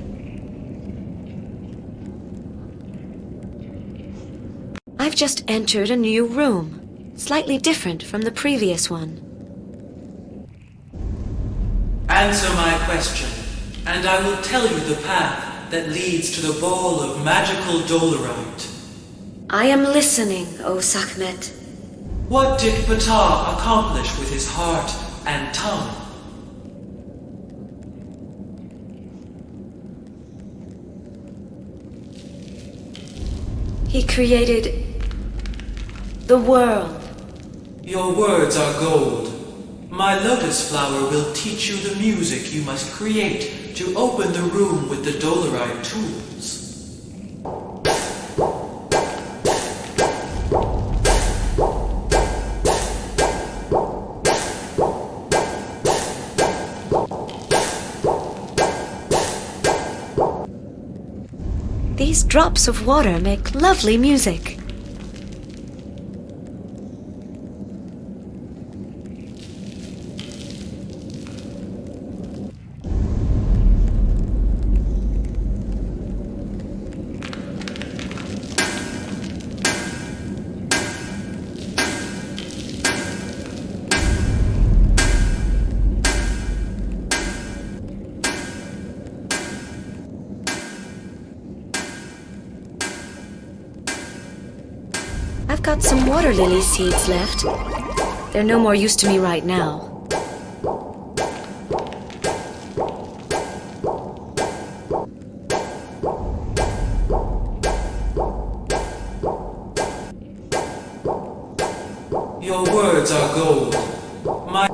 I've just entered a new room, slightly different from the previous one. Answer my question, and I will tell you the path that leads to the ball of magical dolerite. I am listening, O Sekhmet. What did Ptah accomplish with his heart and tongue? He created the world. Your words are gold. My lotus flower will teach you the music you must create to open the room with the dolerite tools. These drops of water make lovely music. I've got some water lily seeds left. They're no more use to me right now. Your words are gold. My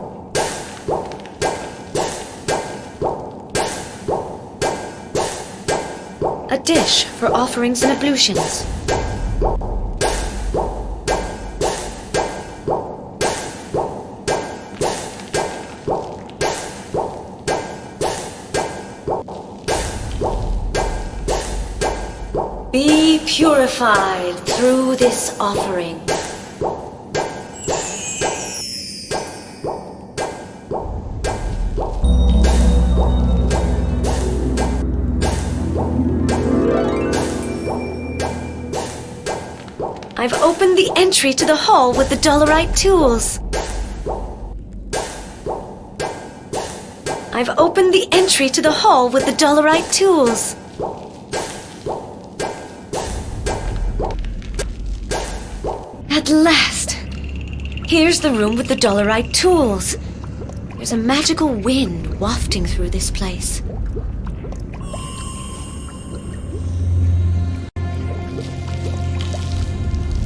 A dish for offerings and ablutions. Be purified through this offering. I've opened the entry to the hall with the dolerite tools. I've opened the entry to the hall with the dolerite tools. At last! Here's the room with the dolerite tools. There's a magical wind wafting through this place.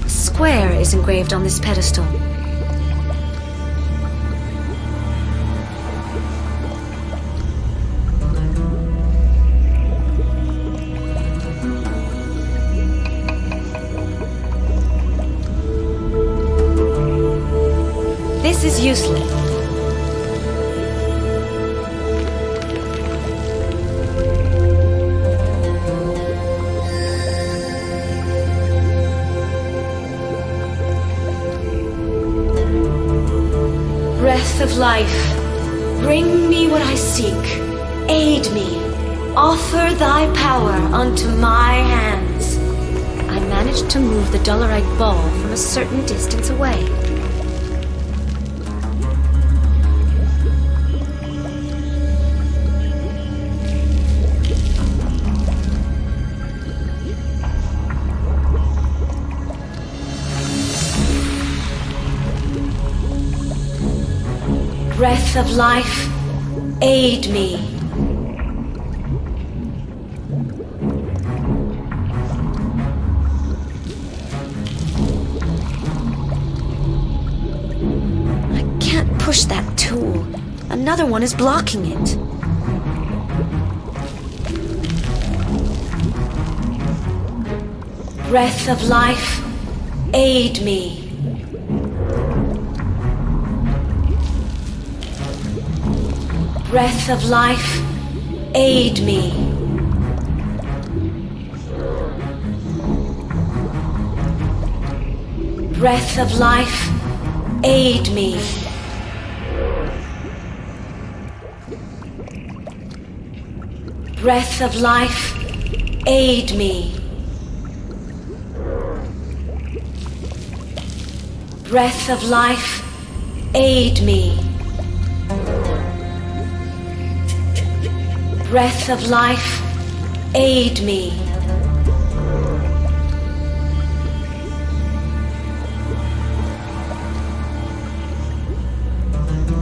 A square is engraved on this pedestal. This is useless. Breath of life, bring me what I seek. Aid me. Offer thy power unto my hands. I managed to move the dolerite ball from a certain distance away. Breath of life, aid me. I can't push that tool. Another one is blocking it. Breath of life, aid me. Breath of life, aid me. Breath of life, aid me. Breath of life, aid me. Breath of life, aid me. Breath of life, aid me.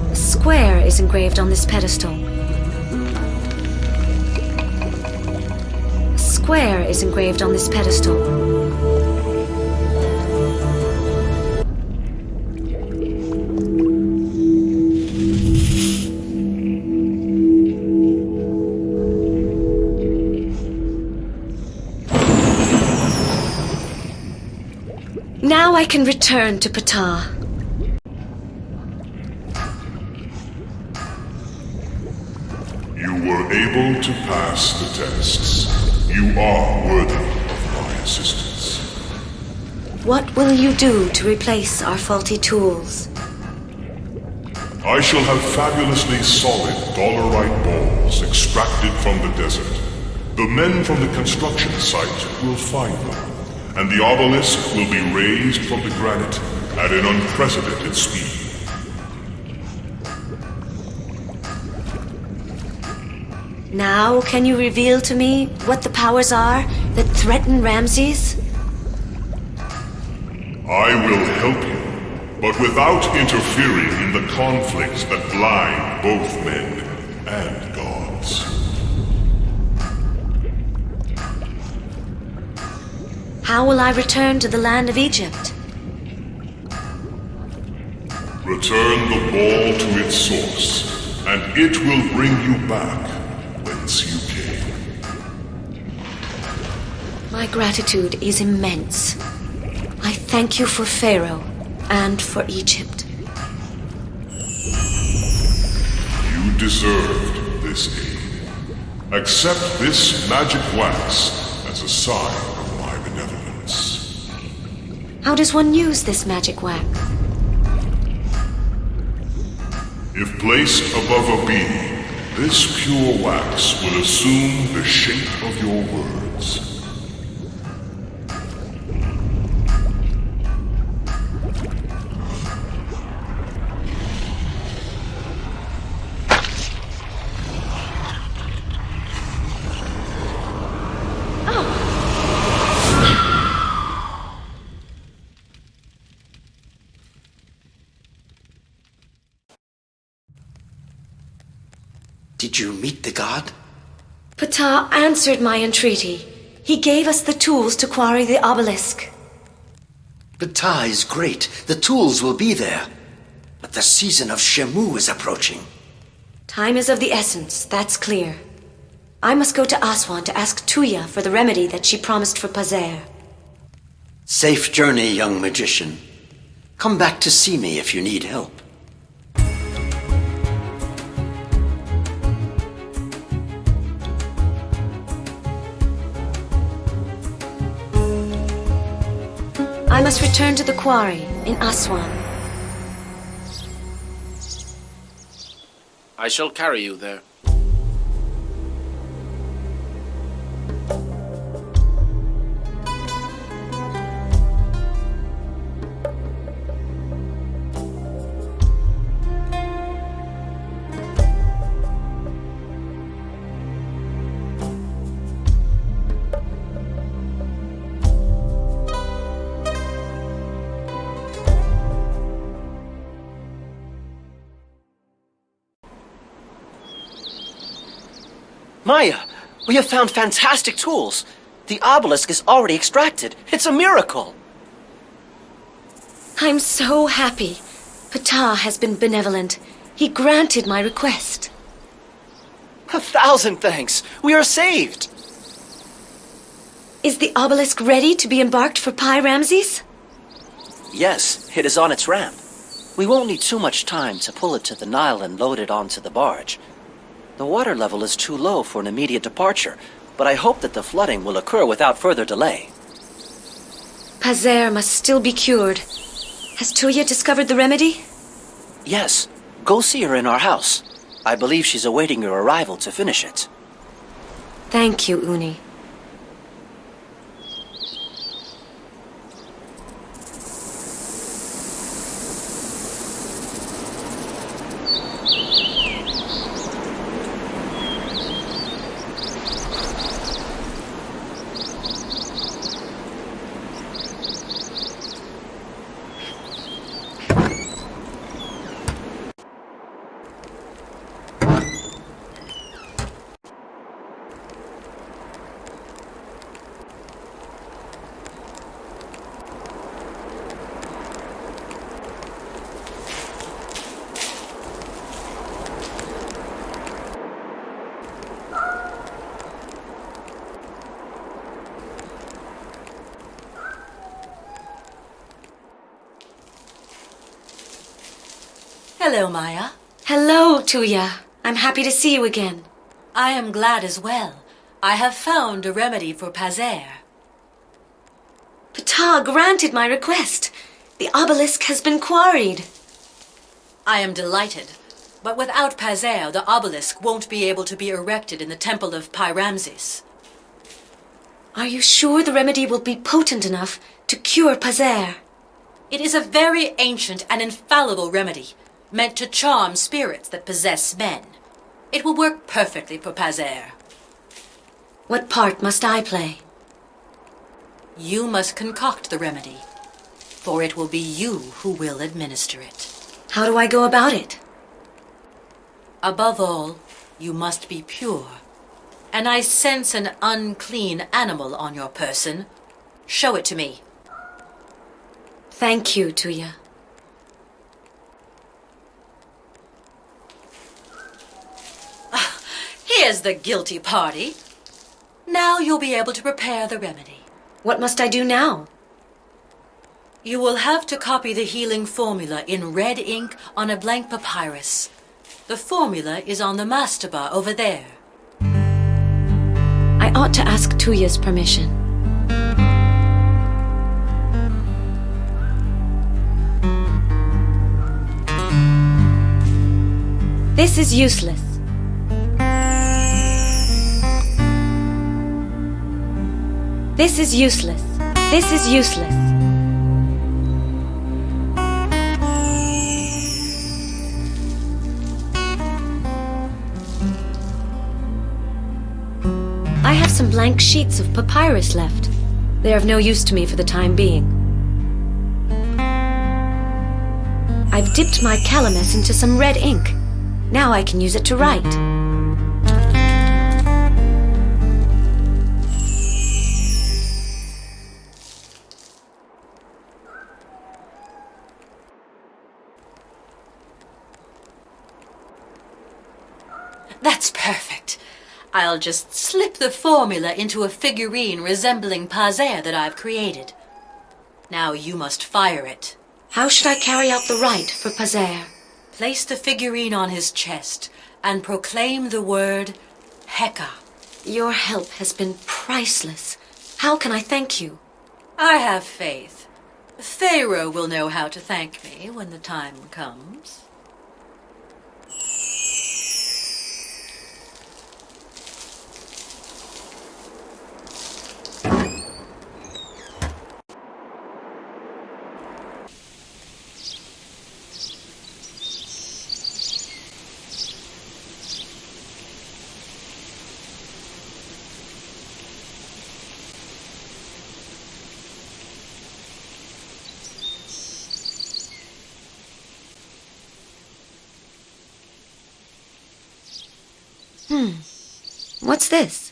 A square is engraved on this pedestal. A square is engraved on this pedestal. Now I can return to Ptah. You were able to pass the tests. You are worthy of my assistance. What will you do to replace our faulty tools? I shall have fabulously solid dolerite balls extracted from the desert. The men from the construction site will find them, and the obelisk will be raised from the granite at an unprecedented speed. Now can you reveal to me what the powers are that threaten Ramses? I will help you, but without interfering in the conflicts that blind both men and gods. How will I return to the land of Egypt? Return the ball to its source, and it will bring you back whence you came. My gratitude is immense. I thank you for Pharaoh and for Egypt. You deserved this aid. Accept this magic wax as a sign of my benevolence. How does one use this magic wax? If placed above a beam, this pure wax will assume the shape of your words. Did you meet the god? Ptah answered my entreaty. He gave us the tools to quarry the obelisk. Ptah is great. The tools will be there. But the season of Shemu is approaching. Time is of the essence, that's clear. I must go to Aswan to ask Tuya for the remedy that she promised for Pazer. Safe journey, young magician. Come back to see me if you need help. I must return to the quarry in Aswan. I shall carry you there. Maya, we have found fantastic tools. The obelisk is already extracted. It's a miracle. I'm so happy. Ptah has been benevolent. He granted my request. 1,000 thanks. We are saved. Is the obelisk ready to be embarked for Pi Ramses? Yes, it is on its ramp. We won't need too much time to pull it to the Nile and load it onto the barge. The water level is too low for an immediate departure, but I hope that the flooding will occur without further delay. Pazer must still be cured. Has Tuya discovered the remedy? Yes, go see her in our house. I believe she's awaiting your arrival to finish it. Thank you, Uni. Hello, Maya. Hello, Tuya. I'm happy to see you again. I am glad as well. I have found a remedy for Pazer. Ptah granted my request. The obelisk has been quarried. I am delighted. But without Pazer, the obelisk won't be able to be erected in the temple of Pi Ramses. Are you sure the remedy will be potent enough to cure Pazer? It is a very ancient and infallible remedy, meant to charm spirits that possess men. It will work perfectly for Pazer. What part must I play? You must concoct the remedy. for it will be you who will administer it. How do I go about it? Above all, you must be pure. And I sense an unclean animal on your person. Show it to me. Thank you, Tuya. Here's the guilty party. Now you'll be able to prepare the remedy. What must I do now? You will have to copy the healing formula in red ink on a blank papyrus. The formula is on the mastaba over there. I ought to ask Tuya's permission. This is useless. This is useless. This is useless. I have some blank sheets of papyrus left. They are of no use to me for the time being. I've dipped my calamus into some red ink. Now I can use it to write. That's perfect. I'll just slip the formula into a figurine resembling Pazer that I've created. Now you must fire it. How should I carry out the rite for Pazer? Place the figurine on his chest and proclaim the word Heka. Your help has been priceless. How can I thank you? I have faith. Pharaoh will know how to thank me when the time comes. What's this?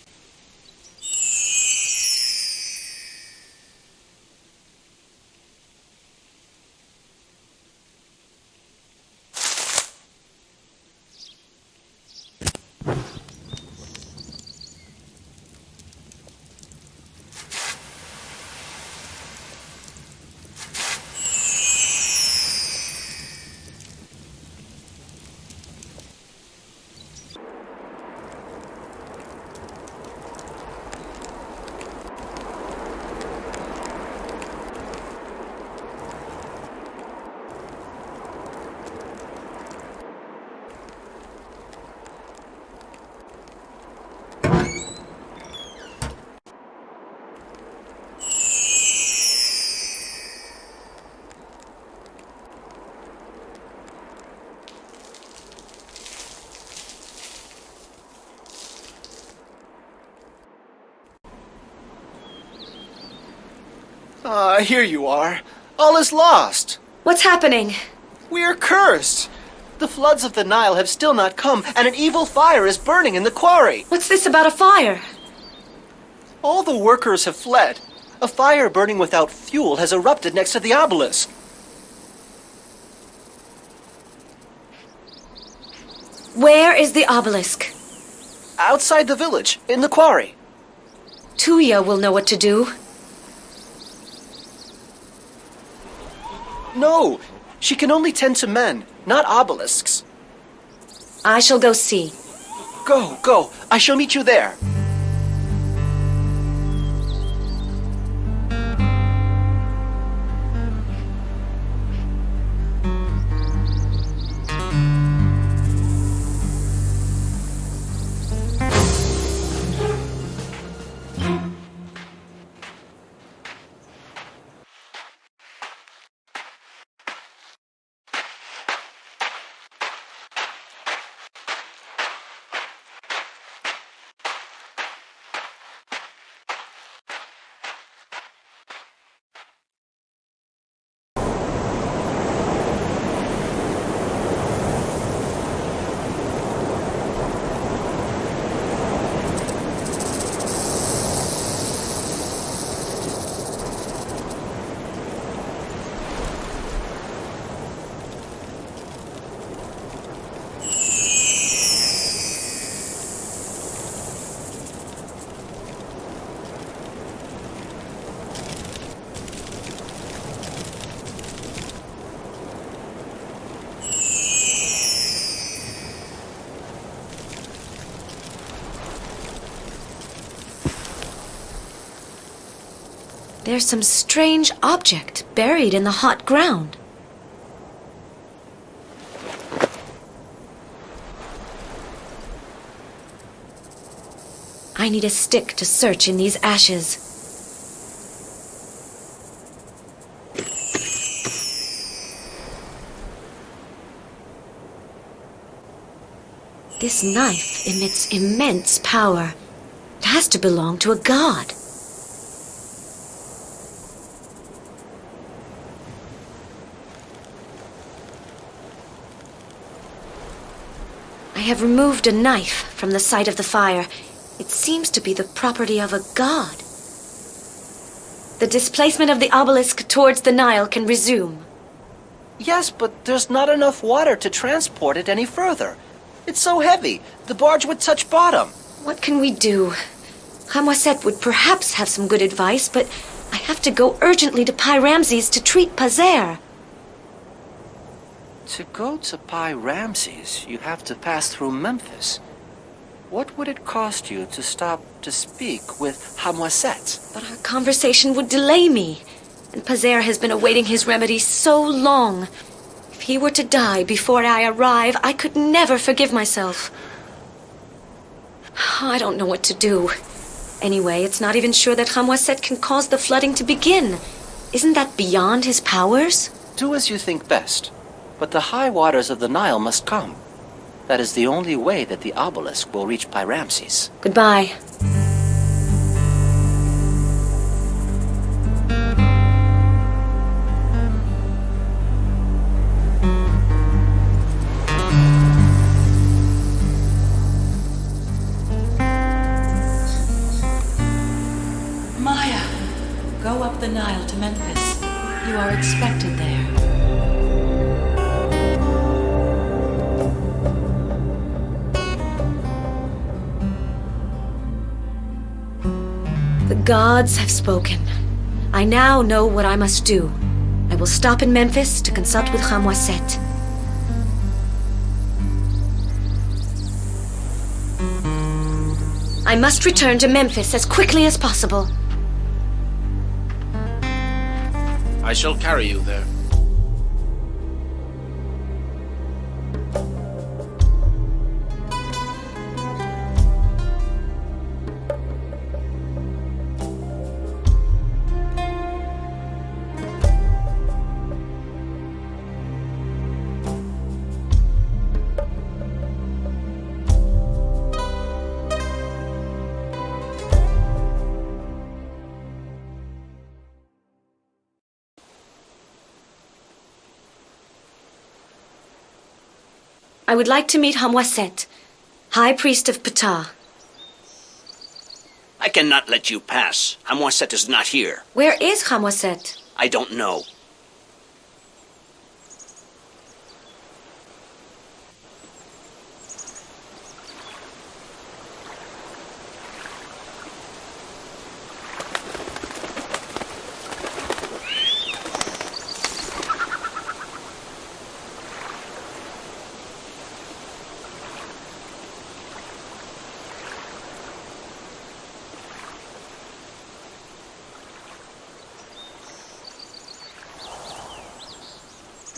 Here you are. All is lost. What's happening? We're cursed. The floods of the Nile have still not come, and an evil fire is burning in the quarry. What's this about a fire? All the workers have fled. A fire burning without fuel has erupted next to the obelisk. Where is the obelisk? Outside the village, in the quarry. Tuya will know what to do. No, she can only tend to men, not obelisks. I shall go see. Go, go. I shall meet you there. There's some strange object buried in the hot ground. I need a stick to search in these ashes. This knife emits immense power. It has to belong to a god. I have removed a knife from the site of the fire. It seems to be the property of a god. The displacement of the obelisk towards the Nile can resume. Yes, but there's not enough water to transport it any further. It's so heavy, the barge would touch bottom. What can we do? Hamwaset would perhaps have some good advice, but I have to go urgently to Pi Ramses to treat Pazer. To go to Pi Ramses, you have to pass through Memphis. What would it cost you to stop to speak with Hamwaset? But our conversation would delay me, and Pazer has been awaiting his remedy so long. If he were to die before I arrive, I could never forgive myself. I don't know what to do. Anyway, it's not even sure that Hamwaset can cause the flooding to begin. Isn't that beyond his powers? Do as you think best, but the high waters of the Nile must come. That is the only way that the obelisk will reach Pi Ramses. Goodbye. Maya, go up the Nile to Memphis. You are expected there. The gods have spoken. I now know what I must do. I will stop in Memphis to consult with Hamwaset. I must return to Memphis as quickly as possible. I shall carry you there. I would like to meet Hamwaset, High Priest of Ptah. I cannot let you pass. Hamwaset is not here. Where is Hamwaset? I don't know.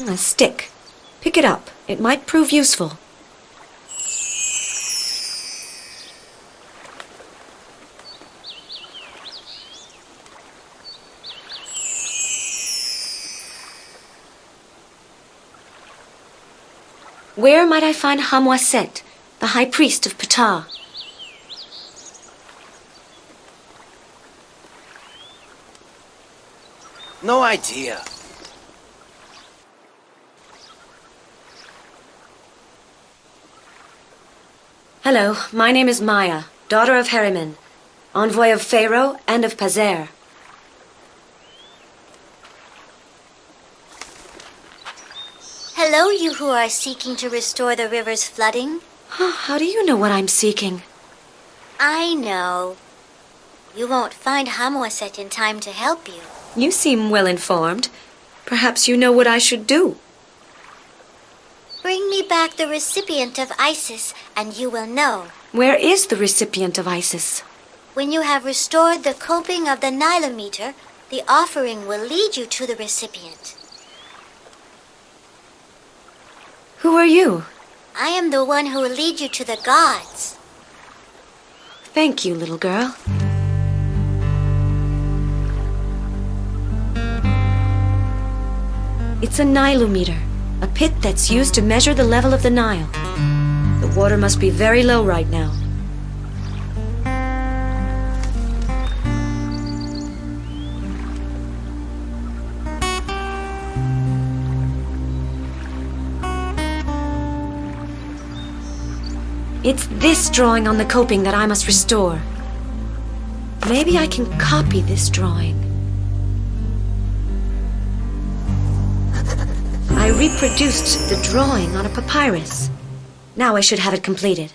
A stick. Pick it up. It might prove useful. Where might I find Hamwaset, the High Priest of Ptah? No idea. Hello, my name is Maya, daughter of Herimen, envoy of Pharaoh and of Pazer. Hello, you who are seeking to restore the river's flooding. How do you know what I'm seeking? I know. You won't find Hamwaset in time to help you. You seem well informed. Perhaps you know what I should do. Bring me back the recipient of Isis, and you will know. Where is the recipient of Isis? When you have restored the coping of the Nilometer, The offering will lead you to the recipient. Who are you? I am the one who will lead you to the gods. Thank you, little girl. It's a Nilometer, a pit that's used to measure the level of the Nile. The water must be very low right now. It's this drawing on the coping that I must restore. Maybe I can copy this drawing. I reproduced the drawing on a papyrus. Now I should have it completed.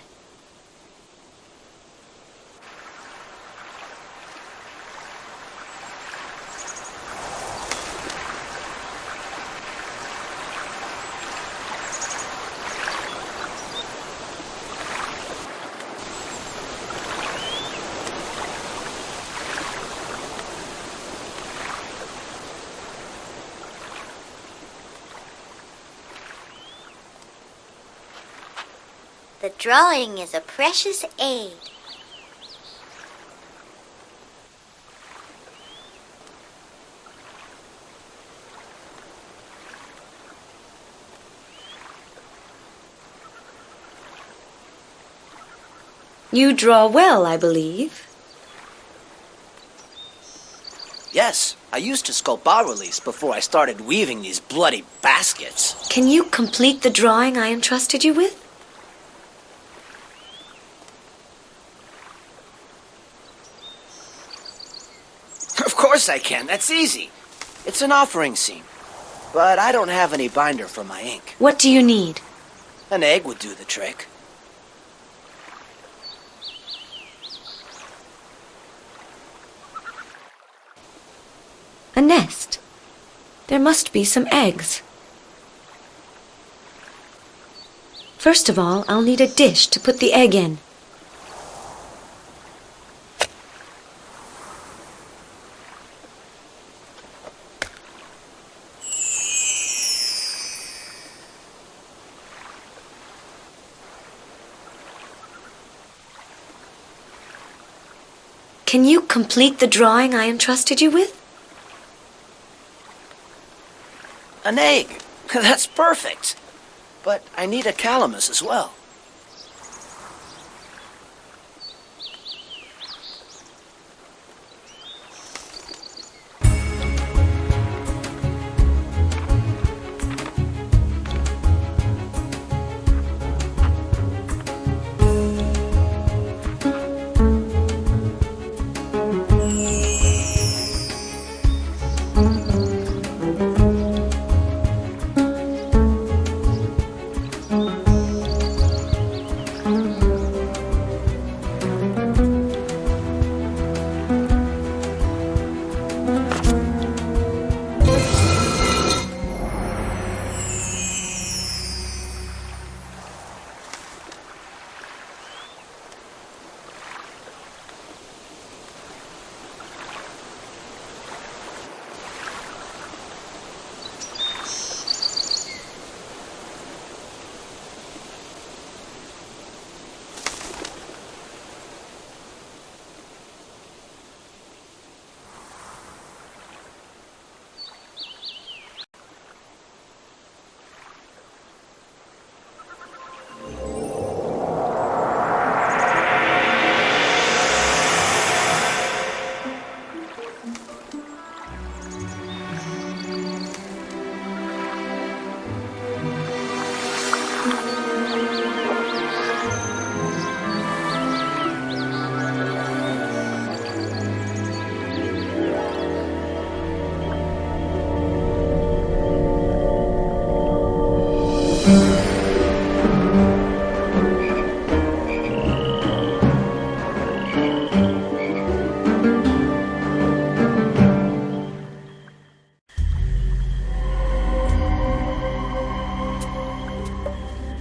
The drawing is a precious aid. You draw well, I believe. Yes, I used to sculpt bas-reliefs before I started weaving these bloody baskets. Can you complete the drawing I entrusted you with? Of course I can, that's easy. It's an offering scene. But I don't have any binder for my ink. What do you need? An egg would do the trick. A nest. There must be some eggs. First of all, I'll need a dish to put the egg in. Can you complete the drawing I entrusted you with? An egg. That's perfect. But I need a calamus as well.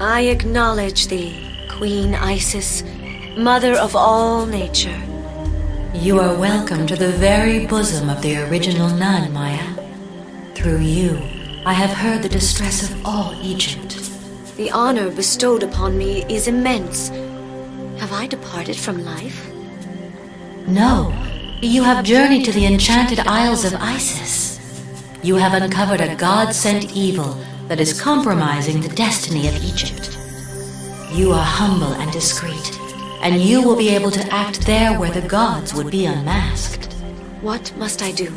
I acknowledge thee, Queen Isis, mother of all nature. You are welcome to the very bosom of the original nun, Maya. Through you, I have heard the distress of all Egypt. The honor bestowed upon me is immense. Have I departed from life? No, you have journeyed to the enchanted Isles of Isis. You have uncovered a god-sent evil that is compromising the destiny of Egypt. You are humble and discreet, and you will be able to act there where the gods would be unmasked. What must I do?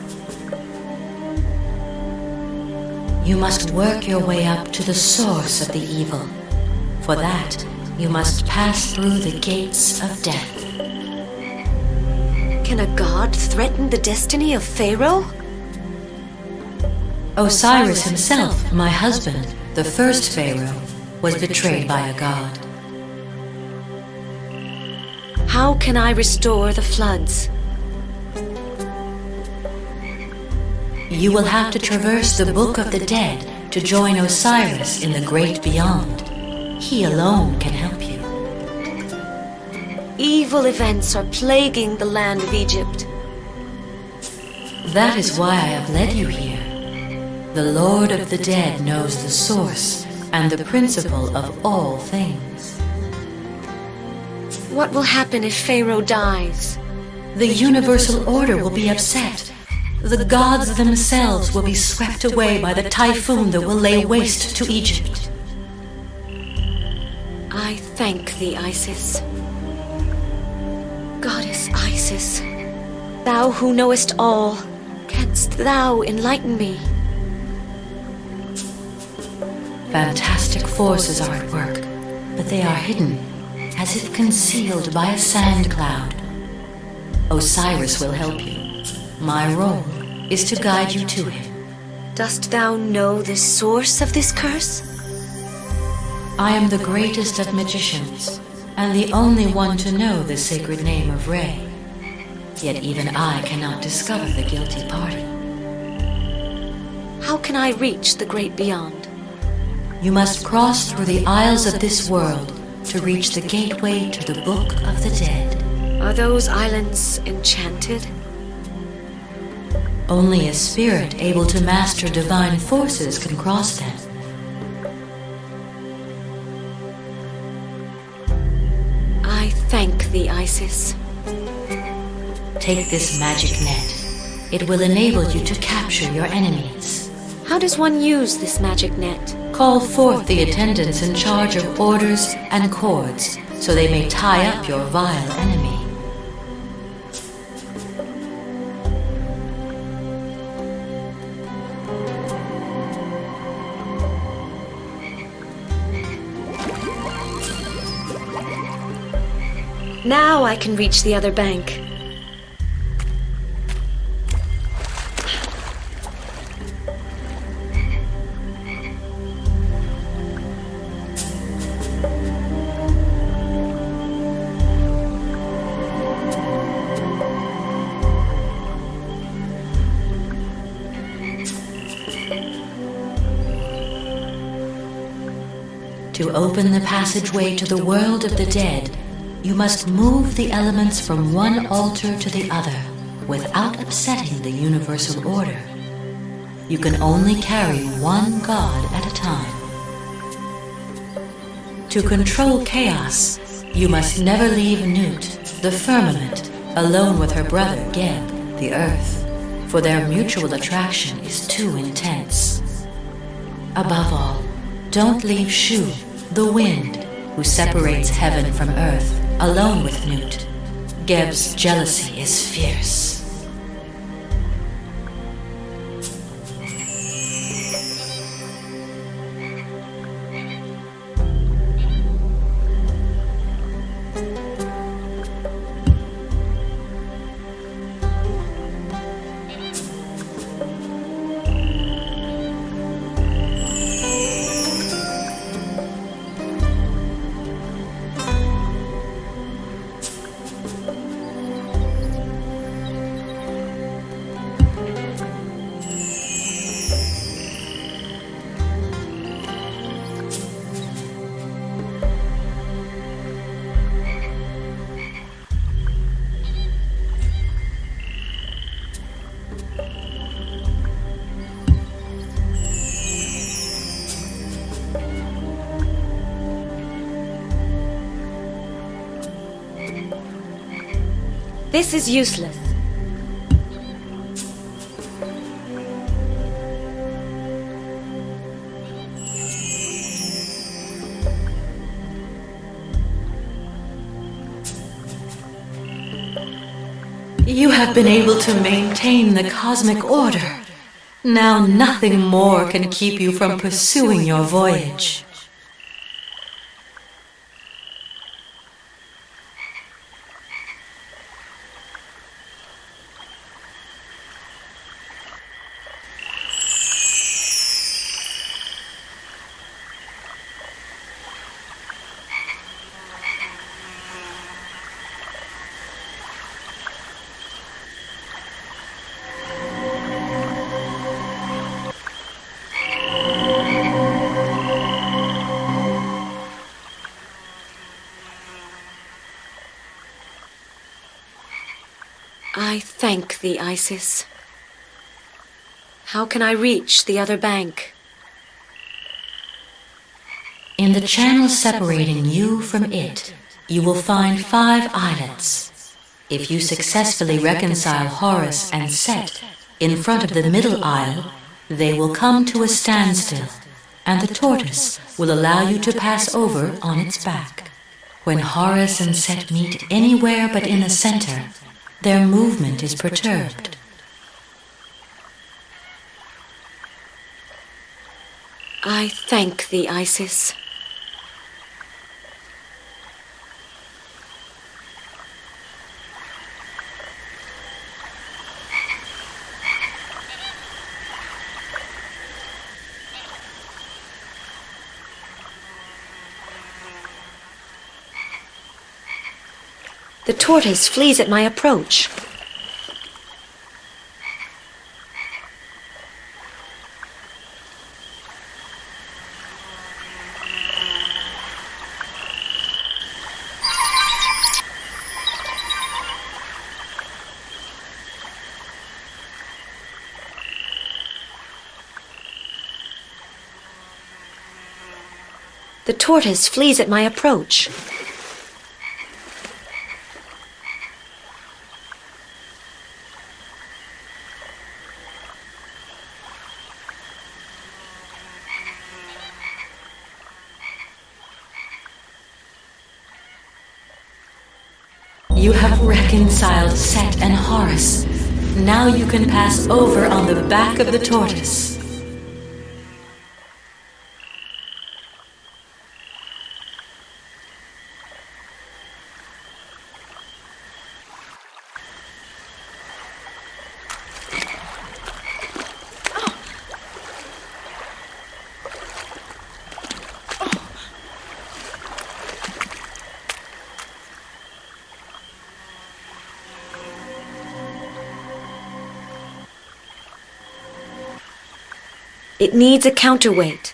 You must work your way up to the source of the evil. For that, you must pass through the gates of death. Can a god threaten the destiny of Pharaoh? Osiris himself, my husband, the first Pharaoh, was betrayed by a god. How can I restore the floods? You will have to traverse the Book of the Dead to join Osiris in the Great Beyond. He alone can help you. Evil events are plaguing the land of Egypt. That is why I have led you here. The Lord of the Dead knows the source and the principle of all things. What will happen if Pharaoh dies? The universal order will be upset. The gods themselves will be swept away by the typhoon that will lay waste to Egypt. I thank thee, Isis. Goddess Isis, thou who knowest all, canst thou enlighten me? Fantastic forces are at work, but they are hidden, as if concealed by a sand cloud. Osiris will help you. My role is to guide you to him. Dost thou know the source of this curse? I am the greatest of magicians, and the only one to know the sacred name of Re. Yet even I cannot discover the guilty party. How can I reach the Great Beyond? You must cross through the isles of this world to reach the gateway to the Book of the Dead. Are those islands enchanted? Only a spirit able to master divine forces can cross them. I thank thee, Isis. Take this magic net. It will enable you to capture your enemies. How does one use this magic net? Call forth the attendants in charge of orders and cords, so they may tie up your vile enemy. Now I can reach the other bank. To open the passageway to the world of the dead, you must move the elements from one altar to the other without upsetting the universal order. You can only carry one god at a time. To control chaos, you must never leave Nut, the firmament, alone with her brother Geb, the earth, for their mutual attraction is too intense. Above all, don't leave Shu, the wind, who separates heaven from earth, alone with Nut. Geb's jealousy is fierce. This is useless. You have been able to maintain the cosmic order. Now nothing more can keep you from pursuing your voyage. I thank thee, Isis. How can I reach the other bank? In the channel separating you from it, you will find 5 islets. If you successfully reconcile Horus and Set in front of the middle isle, they will come to a standstill, and the tortoise will allow you to pass over on its back. When Horus and Set meet anywhere but in the center, their movement is perturbed. I thank thee, Isis. The tortoise flees at my approach. The tortoise flees at my approach. You have reconciled Set and Horus. Now you can pass over on the back of the tortoise. It needs a counterweight.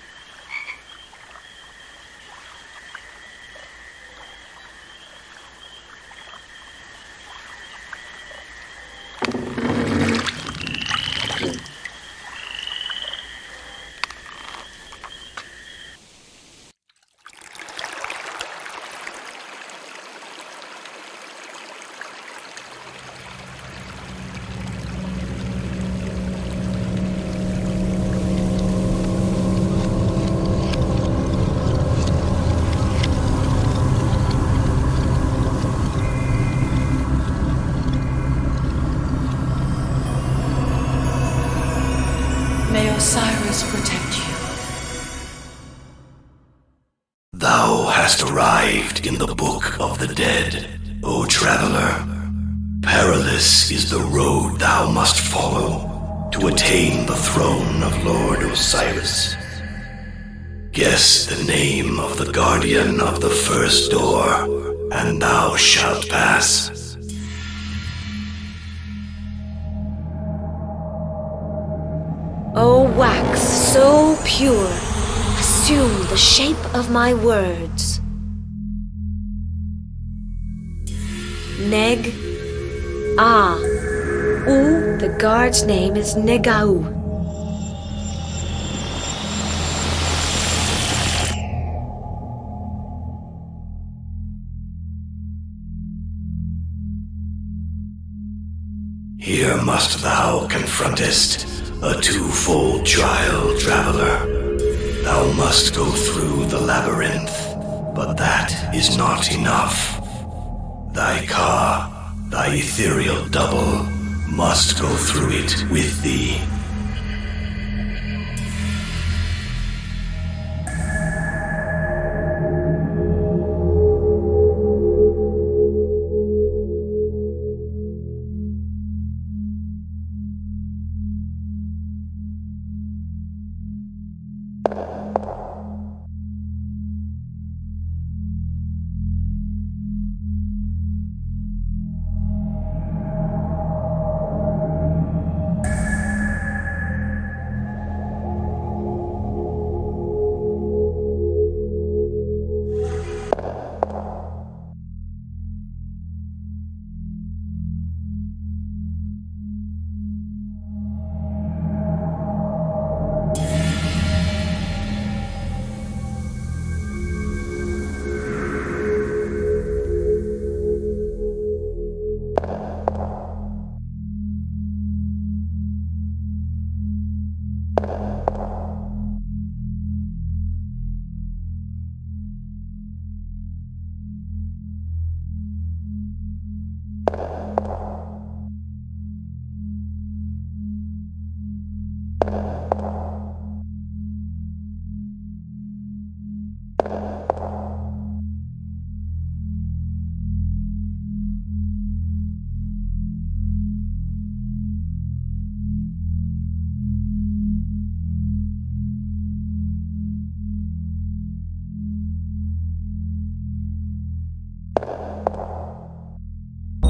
May Osiris protect you. Thou hast arrived in the Book of the Dead, O traveler. Perilous is the road thou must follow to attain the throne of Lord Osiris. Guess the name of the guardian of the first door, and thou shalt pass. O wax so pure, assume the shape of my words. Neg. Ah. U, the guard's name is Negau. Here must thou confrontest a twofold trial, traveler. Thou must go through the labyrinth, but that is not enough. Thy Ka, thy ethereal double, must go through it with thee.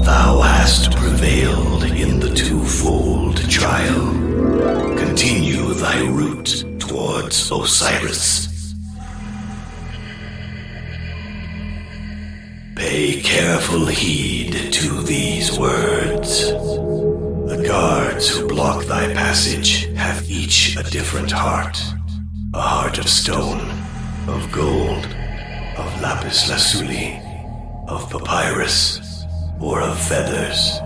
Thou hast prevailed in the twofold trial. Continue thy route towards Osiris. Pay careful heed to these words. The guards who block thy passage have each a different heart. A heart of stone, of gold, of lapis lazuli, of papyrus, or of feathers.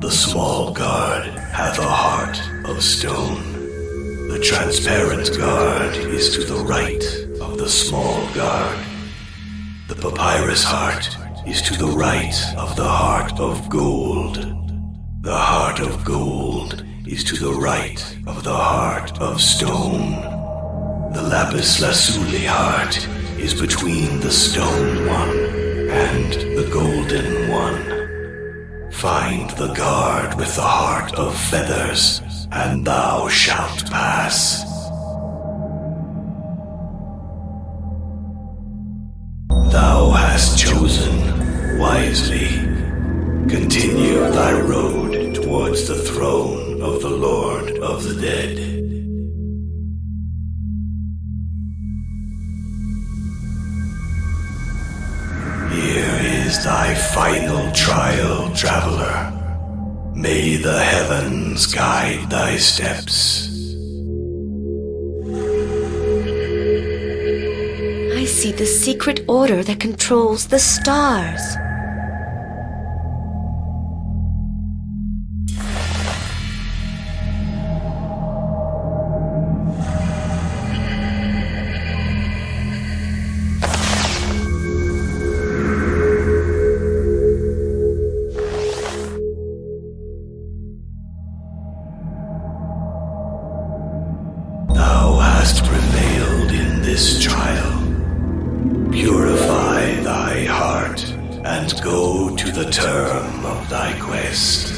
The small guard hath a heart of stone. The transparent guard is to the right of the small guard. The papyrus heart is to the right of the heart of gold. The heart of gold is to the right of the heart of stone. The lapis lazuli heart is between the stone one and the golden one. Find the guard with the heart of feathers, and thou shalt pass. Thou hast chosen wisely. Continue thy road towards the throne of the Lord of the Dead. Here is thy final trial, traveler. May the heavens guide thy steps. I see the secret order that controls the stars. Thou hast prevailed in this trial. Purify thy heart and go to the term of thy quest.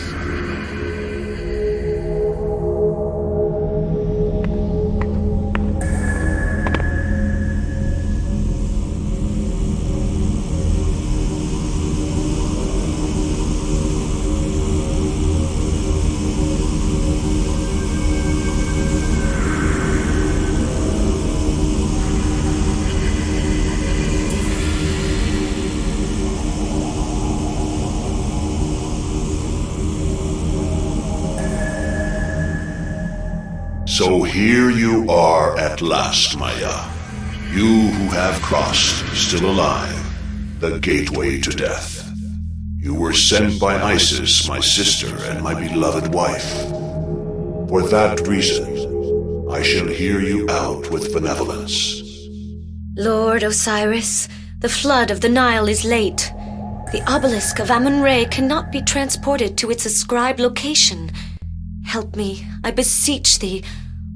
So here you are at last, Maya. You who have crossed, still alive, the gateway to death. You were sent by Isis, my sister and my beloved wife. For that reason, I shall hear you out with benevolence. Lord Osiris, the flood of the Nile is late. The obelisk of Amun-Re cannot be transported to its ascribed location. Help me, I beseech thee,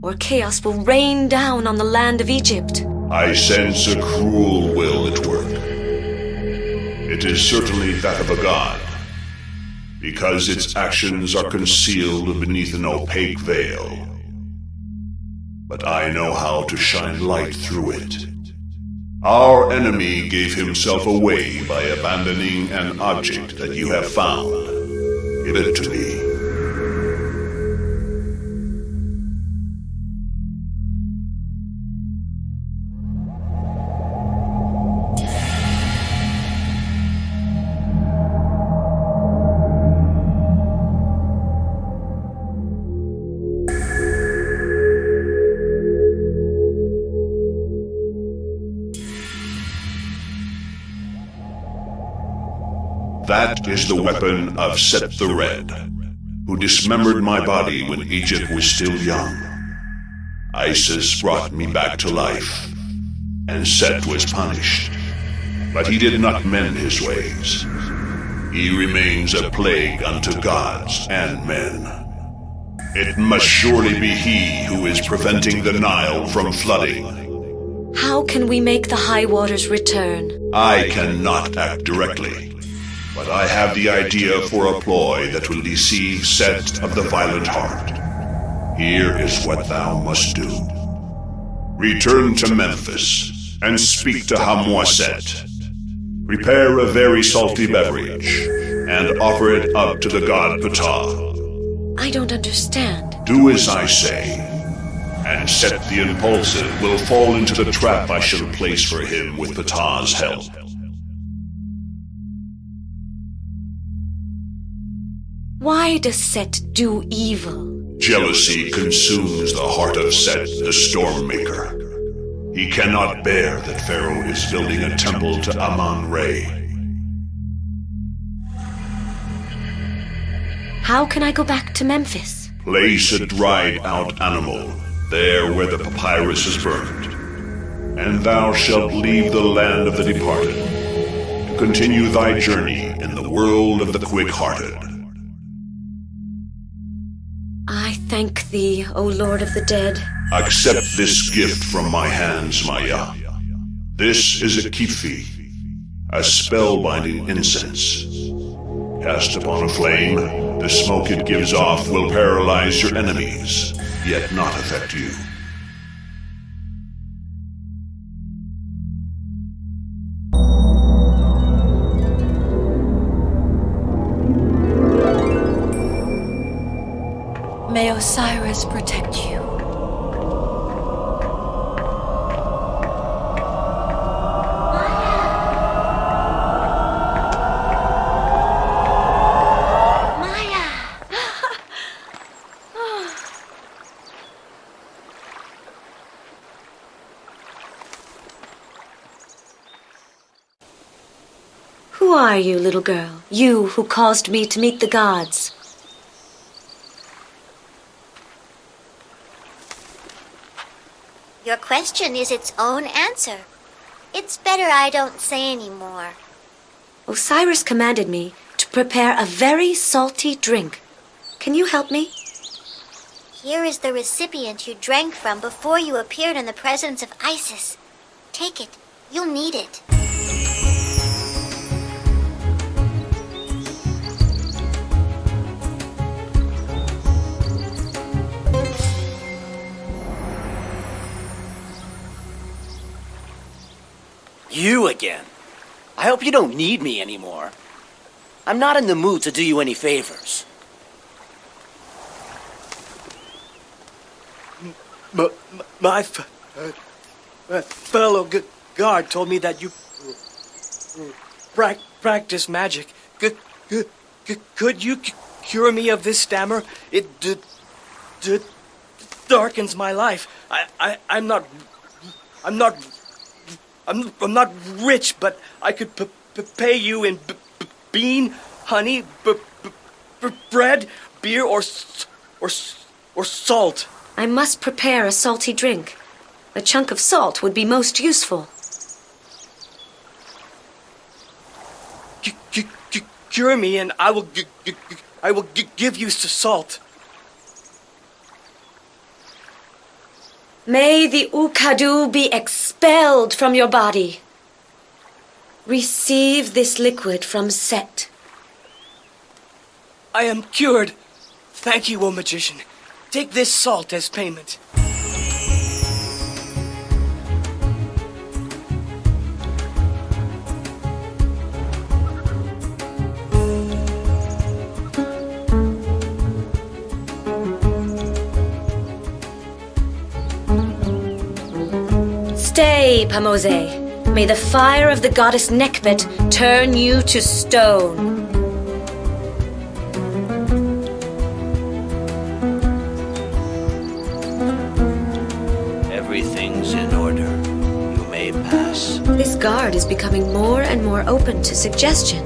or chaos will rain down on the land of Egypt. I sense a cruel will at work. It is certainly that of a god, because its actions are concealed beneath an opaque veil. But I know how to shine light through it. Our enemy gave himself away by abandoning an object that you have found. Give it to me. That is the weapon of Set the Red, who dismembered my body when Egypt was still young. Isis brought me back to life, and Set was punished. But he did not mend his ways. He remains a plague unto gods and men. It must surely be he who is preventing the Nile from flooding. How can we make the high waters return? I cannot act directly. But I have the idea for a ploy that will deceive Set of the Violent Heart. Here is what thou must do. Return to Memphis, and speak to Hamwaset. Prepare a very salty beverage, and offer it up to the god Ptah. I don't understand. Do as I say, and Set the Impulsive will fall into the trap I shall place for him with Ptah's help. Why does Set do evil? Jealousy consumes the heart of Set, the Stormmaker. He cannot bear that Pharaoh is building a temple to Amun-Re. How can I go back to Memphis? Place a dried-out animal there where the papyrus is burned, and thou shalt leave the land of the departed to continue thy journey in the world of the quick-hearted. I thank thee, O Lord of the Dead. Accept this gift from my hands, Maya. This is a kifi, a spellbinding incense. Cast upon a flame, the smoke it gives off will paralyze your enemies, yet not affect you. May Osiris protect you. Who are you, little girl? You who caused me to meet the gods. Your question is its own answer. It's better I don't say any more. Osiris commanded me to prepare a very salty drink. Can you help me? Here is the recipient you drank from before you appeared in the presence of Isis. Take it. You'll need it. You again. I hope you don't need me anymore. I'm not in the mood to do you any favors. My fellow guard told me that you practice magic. Could you cure me of this stammer? It darkens my life. I'm not rich, but I could pay you in bean honey, bread, beer, or salt? I must prepare a salty drink. A chunk of salt would be most useful. Cure me, and I will give you salt. May the Ukadu be expelled from your body. Receive this liquid from Set. I am cured. Thank you, O magician. Take this salt as payment. Stay, Pamose. May the fire of the goddess Nekbet turn you to stone. Everything's in order. You may pass. This guard is becoming more and more open to suggestion.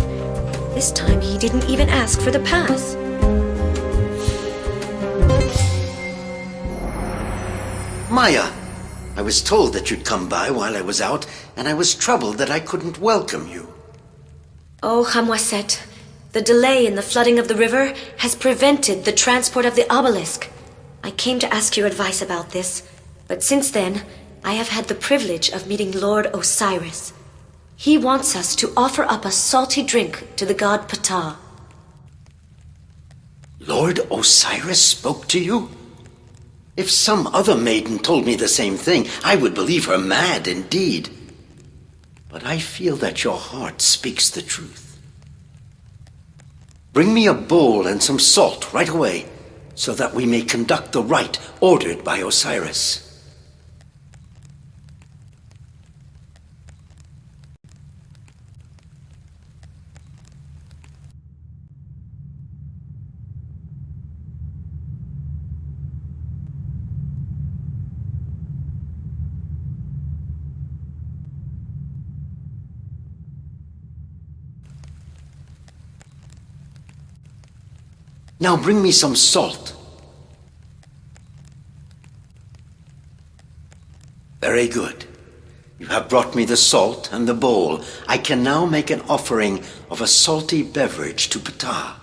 This time he didn't even ask for the pass. Maya, I was told that you'd come by while I was out, and I was troubled that I couldn't welcome you. Oh, Hamwaset, the delay in the flooding of the river has prevented the transport of the obelisk. I came to ask your advice about this, but since then, I have had the privilege of meeting Lord Osiris. He wants us to offer up a salty drink to the god Ptah. Lord Osiris spoke to you? If some other maiden told me the same thing, I would believe her mad indeed. But I feel that your heart speaks the truth. Bring me a bowl and some salt right away, so that we may conduct the rite ordered by Osiris. Now bring me some salt. Very good. You have brought me the salt and the bowl. I can now make an offering of a salty beverage to Ptah.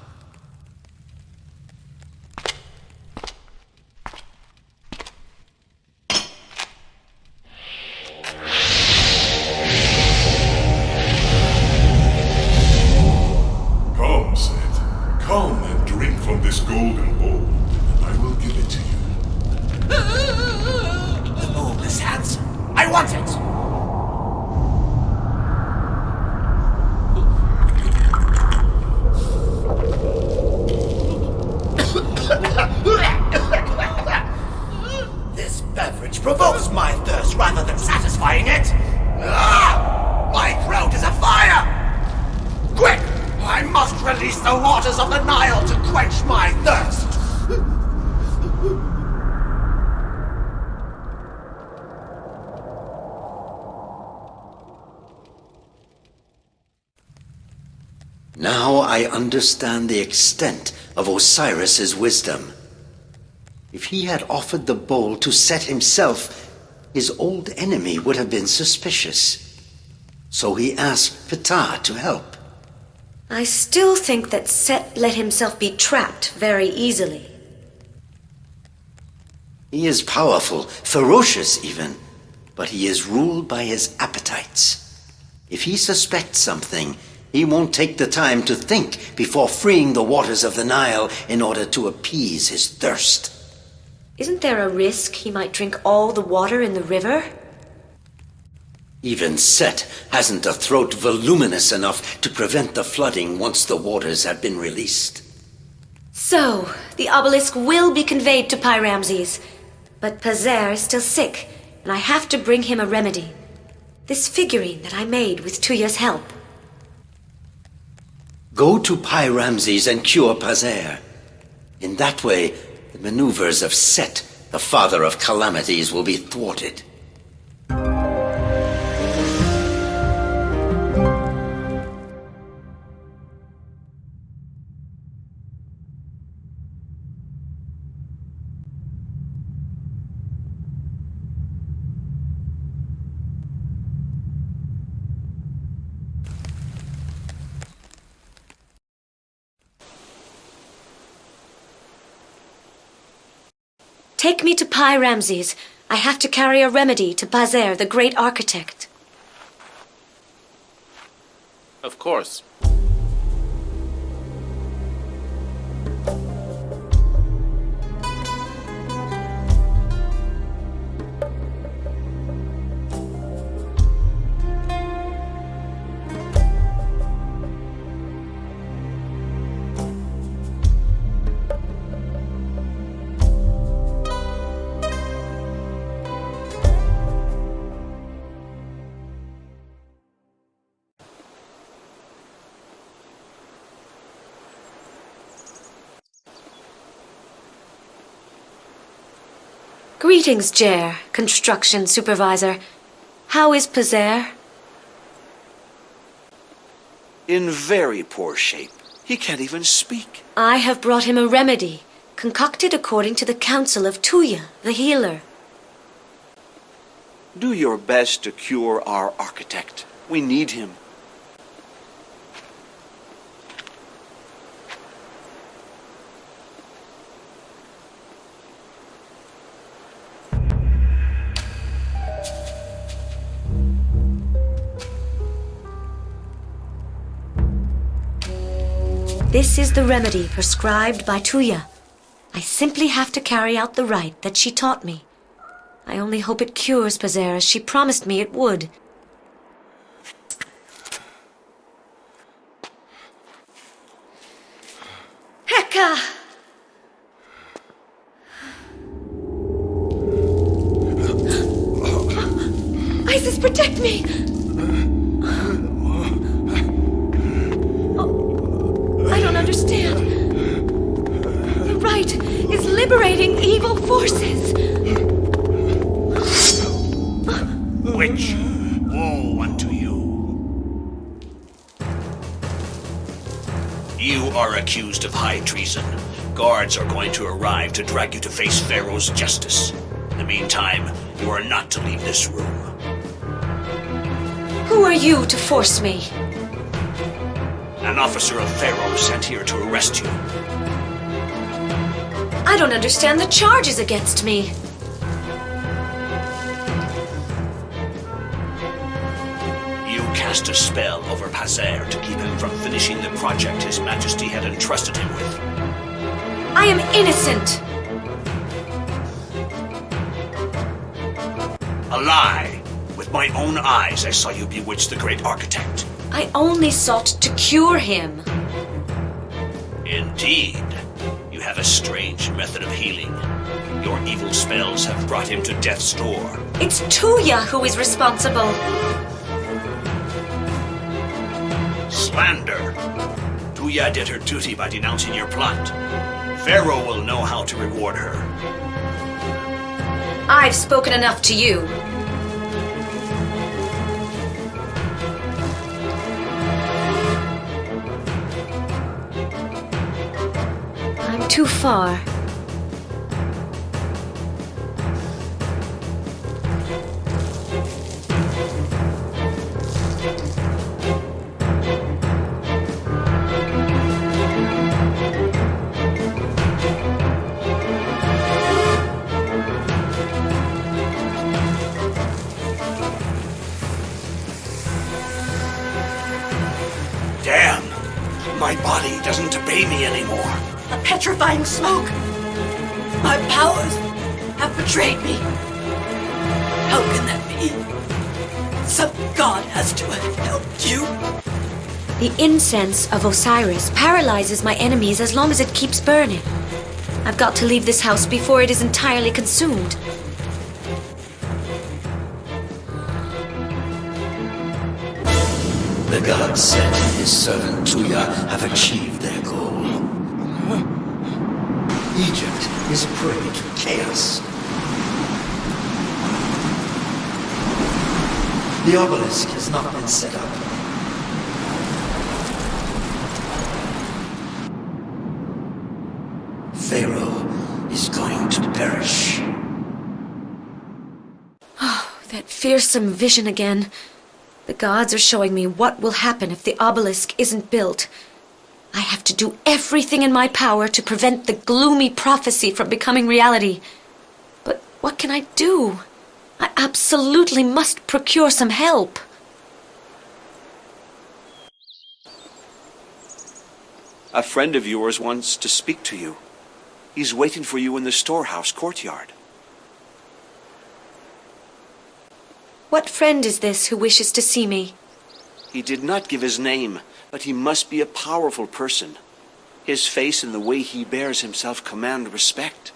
Come, Seth. Come and drink from this golden bowl, and I will give it to you. The bowl is handsome. I want it! This beverage provokes my thirst rather than satisfying it. My throat is afire! Quick! I must release the waters of the Nile to quench my thirst! Now I understand the extent of Osiris's wisdom. If he had offered the bowl to Set himself, his old enemy would have been suspicious. So he asked Ptah to help. I still think that Set let himself be trapped very easily. He is powerful, ferocious even, but he is ruled by his appetites. If he suspects something, he won't take the time to think before freeing the waters of the Nile in order to appease his thirst. Isn't there a risk he might drink all the water in the river? Even Set hasn't a throat voluminous enough to prevent the flooding once the waters have been released. So, the obelisk will be conveyed to Pi Ramses, but Pazer is still sick, and I have to bring him a remedy. This figurine that I made with Tuya's help. Go to Pi Ramses and cure Pazer. In that way, the maneuvers of Set, the father of calamities, will be thwarted. Take me to Pharaoh Ramses. I have to carry a remedy to Pazer, the great architect. Of course. Greetings, Jer, construction supervisor. How is Pazer? In very poor shape. He can't even speak. I have brought him a remedy, concocted according to the counsel of Tuya, the healer. Do your best to cure our architect. We need him. This is the remedy prescribed by Tuya. I simply have to carry out the rite that she taught me. I only hope it cures Pazer as she promised me it would. Heka! Isis, protect me! I don't understand. The rite is liberating evil forces. Witch, woe unto you. You are accused of high treason. Guards are going to arrive to drag you to face Pharaoh's justice. In the meantime, you are not to leave this room. Who are you to force me? An officer of Pharaoh sent here to arrest you. I don't understand the charges against me. You cast a spell over Pazer to keep him from finishing the project His Majesty had entrusted him with. I am innocent. A lie! With my own eyes, I saw you bewitch the great architect. I only sought to cure him. Indeed. You have a strange method of healing. Your evil spells have brought him to death's door. It's Tuya who is responsible. Slander. Tuya did her duty by denouncing your plot. Pharaoh will know how to reward her. I've spoken enough to you. I'm too far. Damn! My body doesn't obey me anymore. A petrifying smoke! My powers have betrayed me! How can that be? Some god has to have helped you! The incense of Osiris paralyzes my enemies as long as it keeps burning. I've got to leave this house before it is entirely consumed. The god Set and his servant Tuya have achieved their goal. Egypt is prey to chaos. The obelisk has not been set up. Pharaoh is going to perish. Oh, that fearsome vision again. The gods are showing me what will happen if the obelisk isn't built. I have to do everything in my power to prevent the gloomy prophecy from becoming reality. What can I do? I absolutely must procure some help. A friend of yours wants to speak to you. He's waiting for you in the storehouse courtyard. What friend is this who wishes to see me? He did not give his name, but he must be a powerful person. His face and the way he bears himself command respect.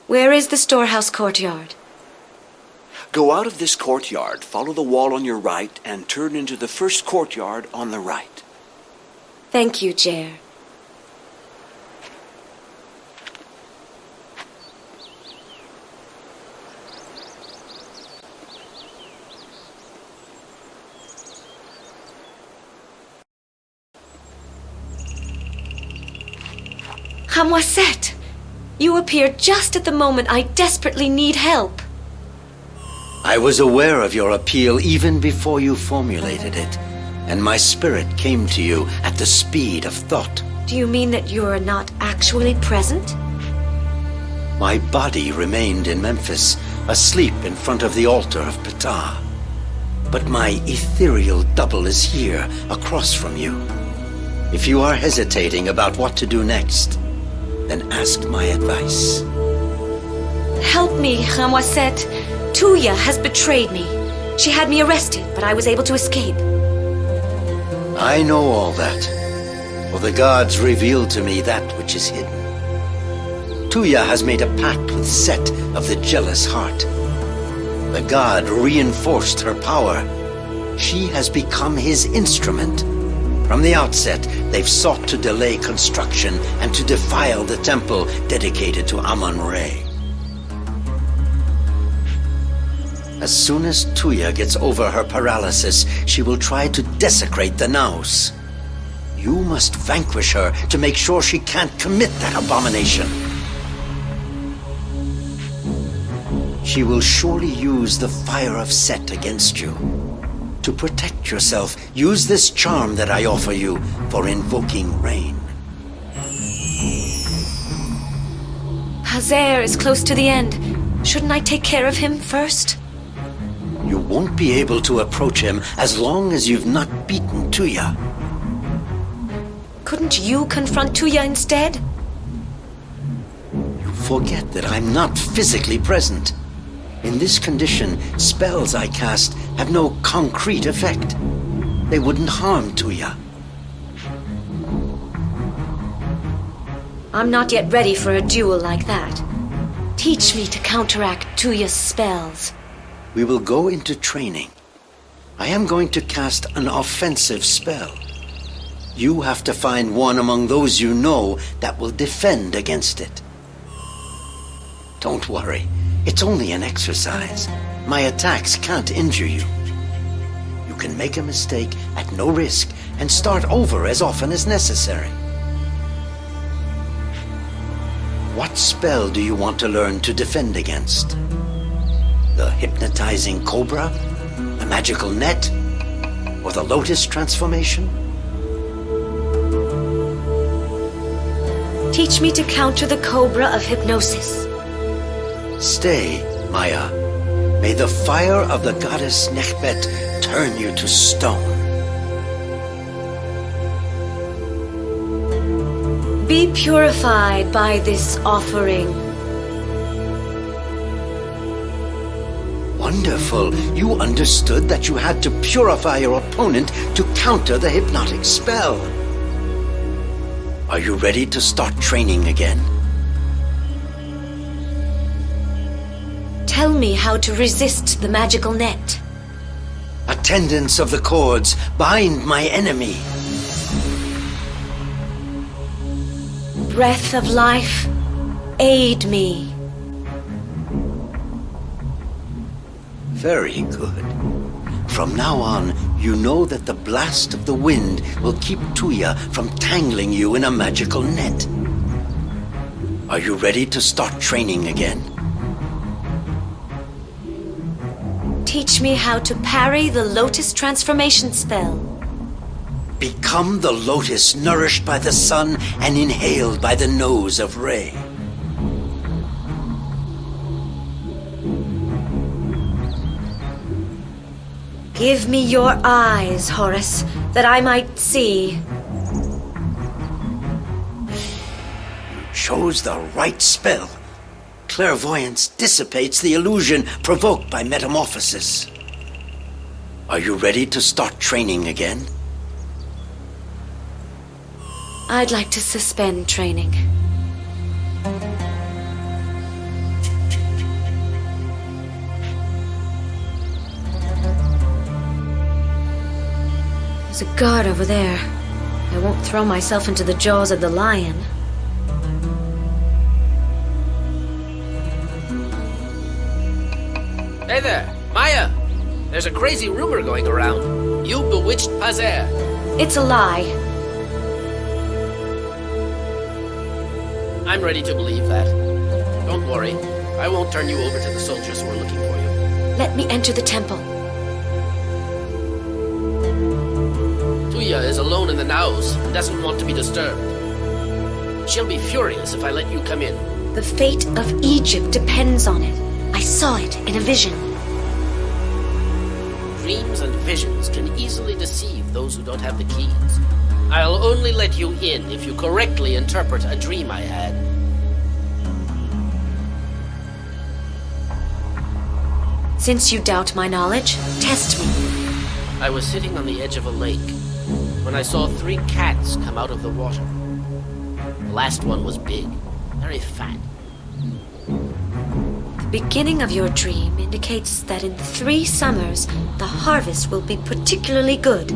Where is the storehouse courtyard? Go out of this courtyard, follow the wall on your right, and turn into the first courtyard on the right. Thank you, Jer. Hamwaset! You appear just at the moment I desperately need help. I was aware of your appeal even before you formulated it, and my spirit came to you at the speed of thought. Do you mean that you're not actually present? My body remained in Memphis, asleep in front of the altar of Ptah. But my ethereal double is here, across from you. If you are hesitating about what to do next, then ask my advice. Help me, Hamwaset. Tuya has betrayed me. She had me arrested, but I was able to escape. I know all that, for the gods revealed to me that which is hidden. Tuya has made a pact with Set of the Jealous Heart. The god reinforced her power. She has become his instrument. From the outset, they've sought to delay construction and to defile the temple dedicated to Amun-Re. As soon as Tuya gets over her paralysis, she will try to desecrate the Naus. You must vanquish her to make sure she can't commit that abomination. She will surely use the fire of Set against you. To protect yourself, use this charm that I offer you for invoking rain. Hazer is close to the end. Shouldn't I take care of him first? You won't be able to approach him as long as you've not beaten Tuya. Couldn't you confront Tuya instead? You forget that I'm not physically present. In this condition, spells I cast have no concrete effect. They wouldn't harm Tuya. I'm not yet ready for a duel like that. Teach me to counteract Tuya's spells. We will go into training. I am going to cast an offensive spell. You have to find one among those you know that will defend against it. Don't worry. It's only an exercise. My attacks can't injure you. You can make a mistake at no risk and start over as often as necessary. What spell do you want to learn to defend against? The hypnotizing cobra? The magical net? Or the lotus transformation? Teach me to counter the cobra of hypnosis. Stay, Maya. May the fire of the goddess Nekhbet turn you to stone. Be purified by this offering. Wonderful. You understood that you had to purify your opponent to counter the hypnotic spell. Are you ready to start training again? Tell me how to resist the magical net. Attendants of the cords, bind my enemy. Breath of life, aid me. Very good. From now on, you know that the blast of the wind will keep Tuya from tangling you in a magical net. Are you ready to start training again? Teach me how to parry the lotus transformation spell. Become the lotus nourished by the sun and inhaled by the nose of Re. Give me your eyes, Horus, that I might see. Chose the right spell. Clairvoyance dissipates the illusion provoked by metamorphosis. Are you ready to start training again? I'd like to suspend training. There's a guard over there. I won't throw myself into the jaws of the lion. Hey there, Maya! There's a crazy rumor going around. You bewitched Pazer. It's a lie. I'm ready to believe that. Don't worry. I won't turn you over to the soldiers who are looking for you. Let me enter the temple. Tuya is alone in the naos and doesn't want to be disturbed. She'll be furious if I let you come in. The fate of Egypt depends on it. I saw it in a vision. Dreams and visions can easily deceive those who don't have the keys. I'll only let you in if you correctly interpret a dream I had. Since you doubt my knowledge, test me. I was sitting on the edge of a lake when I saw 3 cats come out of the water. The last one was big, very fat. The beginning of your dream indicates that in 3 summers, the harvest will be particularly good.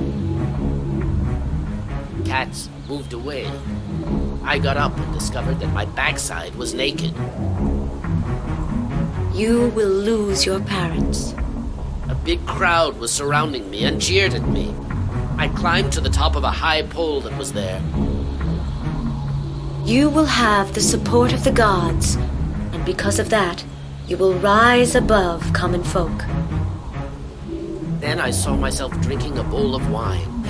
Cats moved away. I got up and discovered that my backside was naked. You will lose your parents. A big crowd was surrounding me and jeered at me. I climbed to the top of a high pole that was there. You will have the support of the gods, and because of that, you will rise above common folk. Then I saw myself drinking a bowl of wine.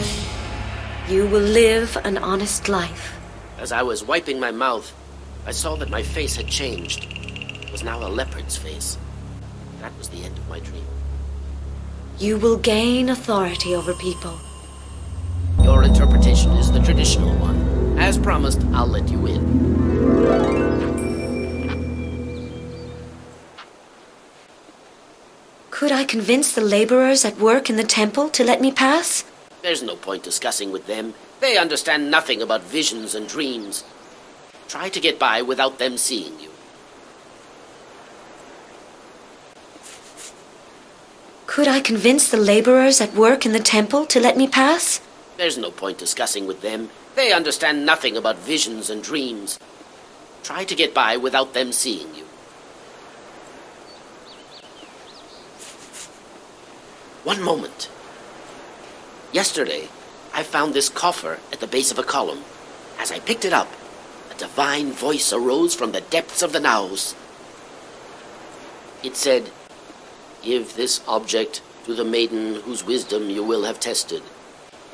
You will live an honest life. As I was wiping my mouth, I saw that my face had changed. It was now a leopard's face. That was the end of my dream. You will gain authority over people. Your interpretation is the traditional one. As promised, I'll let you in. Could I convince the laborers at work in the temple to let me pass? There's no point discussing with them. They understand nothing about visions and dreams. Try to get by without them seeing you. Could I convince the laborers at work in the temple to let me pass? There's no point discussing with them. They understand nothing about visions and dreams. Try to get by without them seeing you. One moment. Yesterday, I found this coffer at the base of a column. As I picked it up, a divine voice arose from the depths of the naos. It said, "Give this object to the maiden whose wisdom you will have tested.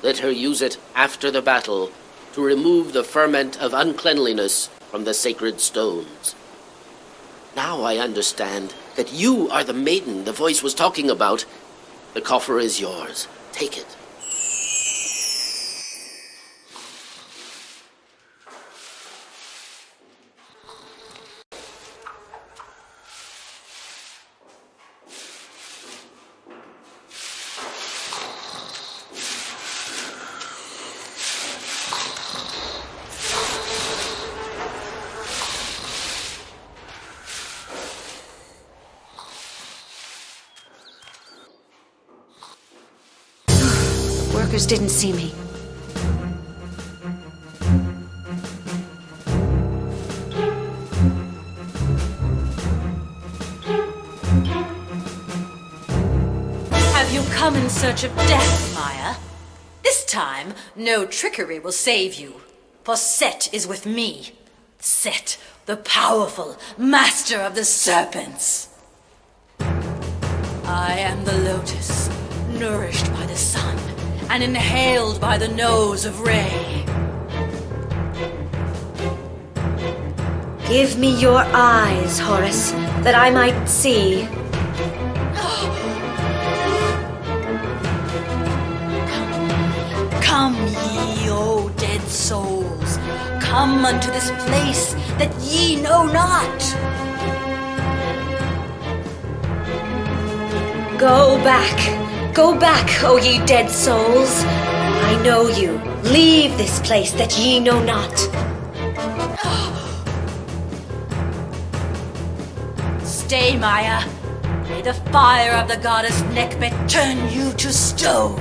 Let her use it after the battle to remove the ferment of uncleanliness from the sacred stones." Now I understand that you are the maiden the voice was talking about. The coffer is yours. Take it. Workers didn't see me. Have you come in search of death, Maya? This time, no trickery will save you, for Set is with me. Set, the powerful master of the serpents. I am the lotus, nourished by the sun and inhaled by the nose of Re. Give me your eyes, Horus, that I might see. souls, come unto this place that ye know not. Go back, O ye dead souls. I know you. Leave this place that ye know not. Stay, Maya. May the fire of the goddess Nekbet turn you to stone.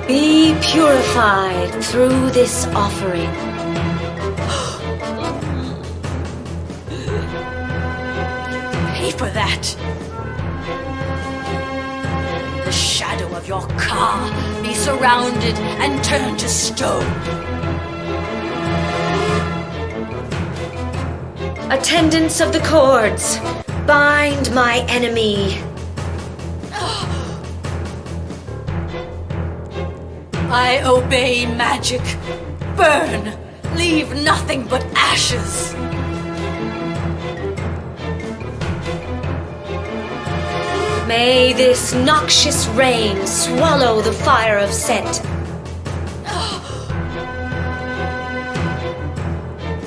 Be purified through this offering. Pay for that. The shadow of your car be surrounded and turned to stone. Attendants of the cords, bind my enemy. I obey magic. Burn. Leave nothing but ashes. May this noxious rain swallow the fire of Set.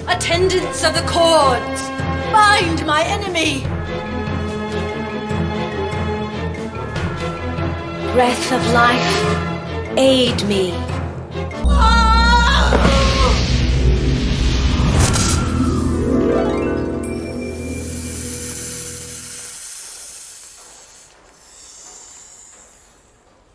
Attendants of the cords, bind my enemy. Breath of life, aid me.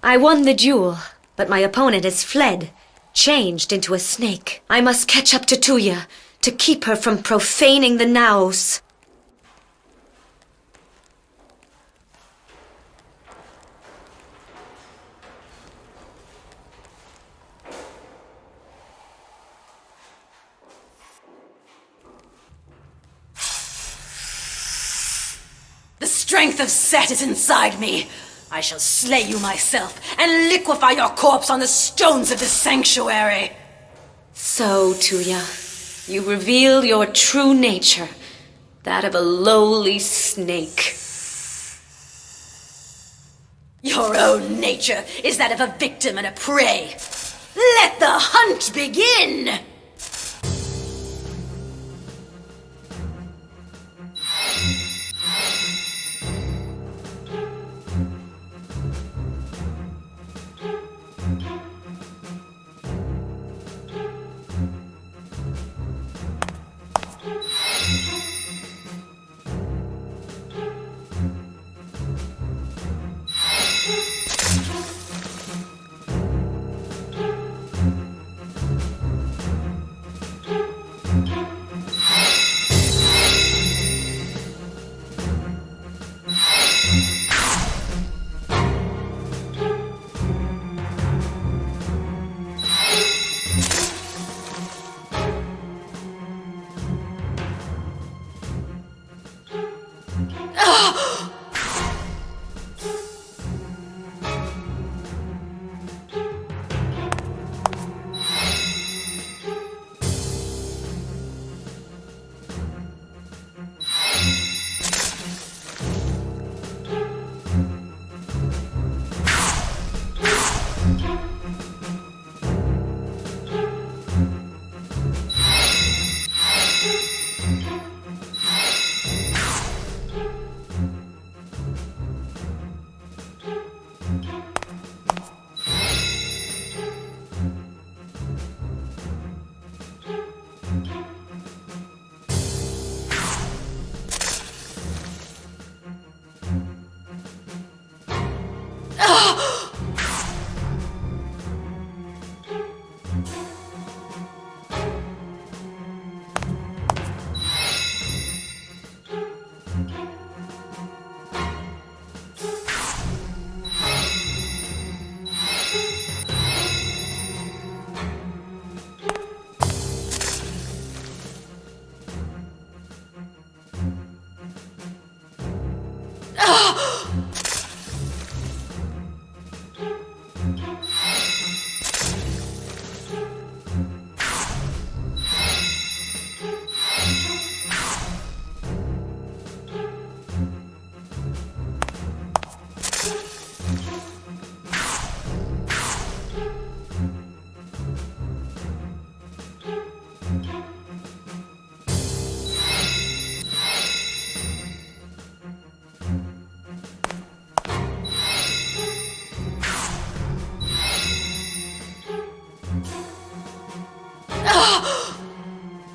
I won the duel, but my opponent has fled, changed into a snake. I must catch up to Tuya to keep her from profaning the Naos. The strength of Set is inside me. I shall slay you myself and liquefy your corpse on the stones of this sanctuary. So, Tuya, you reveal your true nature, that of a lowly snake. Your own nature is that of a victim and a prey. Let the hunt begin!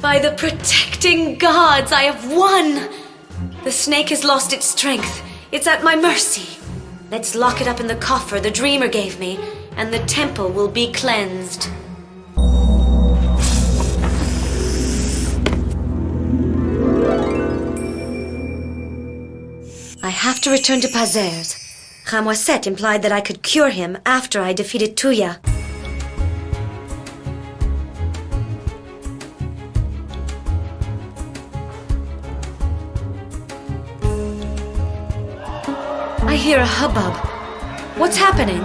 By the protecting gods, I have won! The snake has lost its strength. It's at my mercy. Let's lock it up in the coffer the dreamer gave me, and the temple will be cleansed. I have to return to Pazer's. Khamwaset implied that I could cure him after I defeated Tuya. I hear a hubbub. What's happening?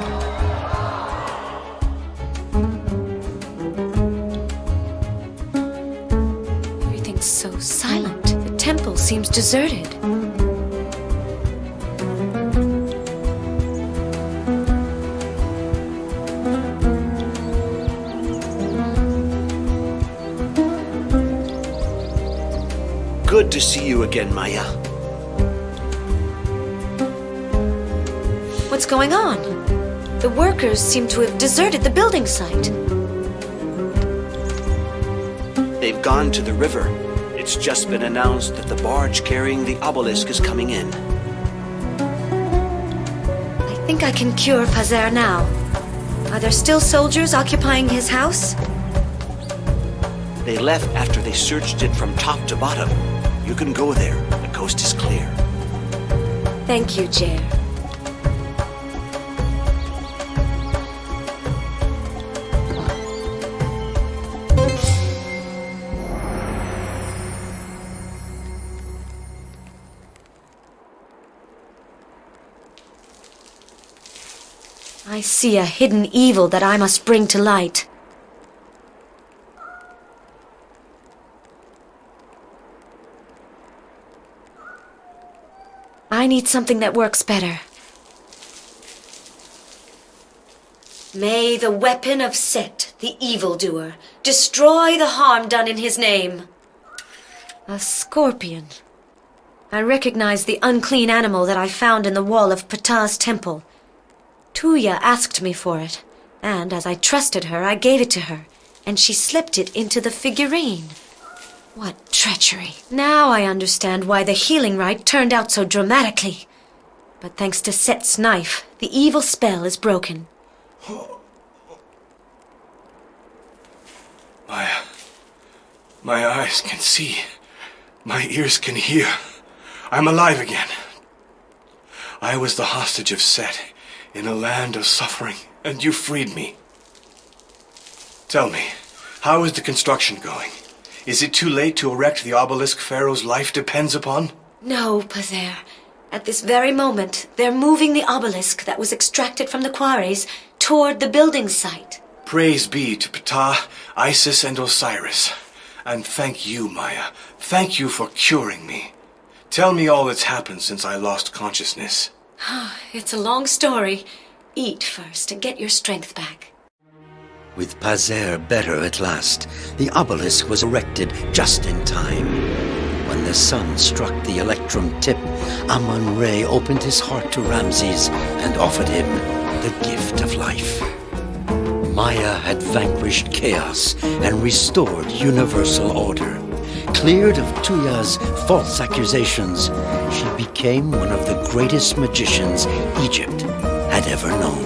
Everything's so silent. The temple seems deserted. Good to see you again, Maya. What's going on? The workers seem to have deserted the building site. They've gone to the river. It's just been announced that the barge carrying the obelisk is coming in. I think I can cure Pazer now. Are there still soldiers occupying his house? They left after they searched it from top to bottom. You can go there. The coast is clear. Thank you, Jer. I see a hidden evil that I must bring to light. I need something that works better. May the weapon of Set, the evildoer, destroy the harm done in his name. A scorpion. I recognize the unclean animal that I found in the wall of Ptah's temple. Tuya asked me for it, and as I trusted her, I gave it to her, and she slipped it into the figurine. What treachery. Now I understand why the healing rite turned out so dramatically. But thanks to Set's knife, the evil spell is broken. My eyes can see. My ears can hear. I'm alive again. I was the hostage of Set in a land of suffering, and you freed me. Tell me, how is the construction going? Is it too late to erect the obelisk Pharaoh's life depends upon? No, Pazer. At this very moment, they're moving the obelisk that was extracted from the quarries toward the building site. Praise be to Ptah, Isis, and Osiris. And thank you, Maya. Thank you for curing me. Tell me all that's happened since I lost consciousness. It's a long story. Eat first and get your strength back. With Pazer better at last, the obelisk was erected just in time. When the sun struck the electrum tip, Amun-Re opened his heart to Ramses and offered him the gift of life. Maya had vanquished chaos and restored universal order. Cleared of Tuya's false accusations, she became one of the greatest magicians Egypt had ever known.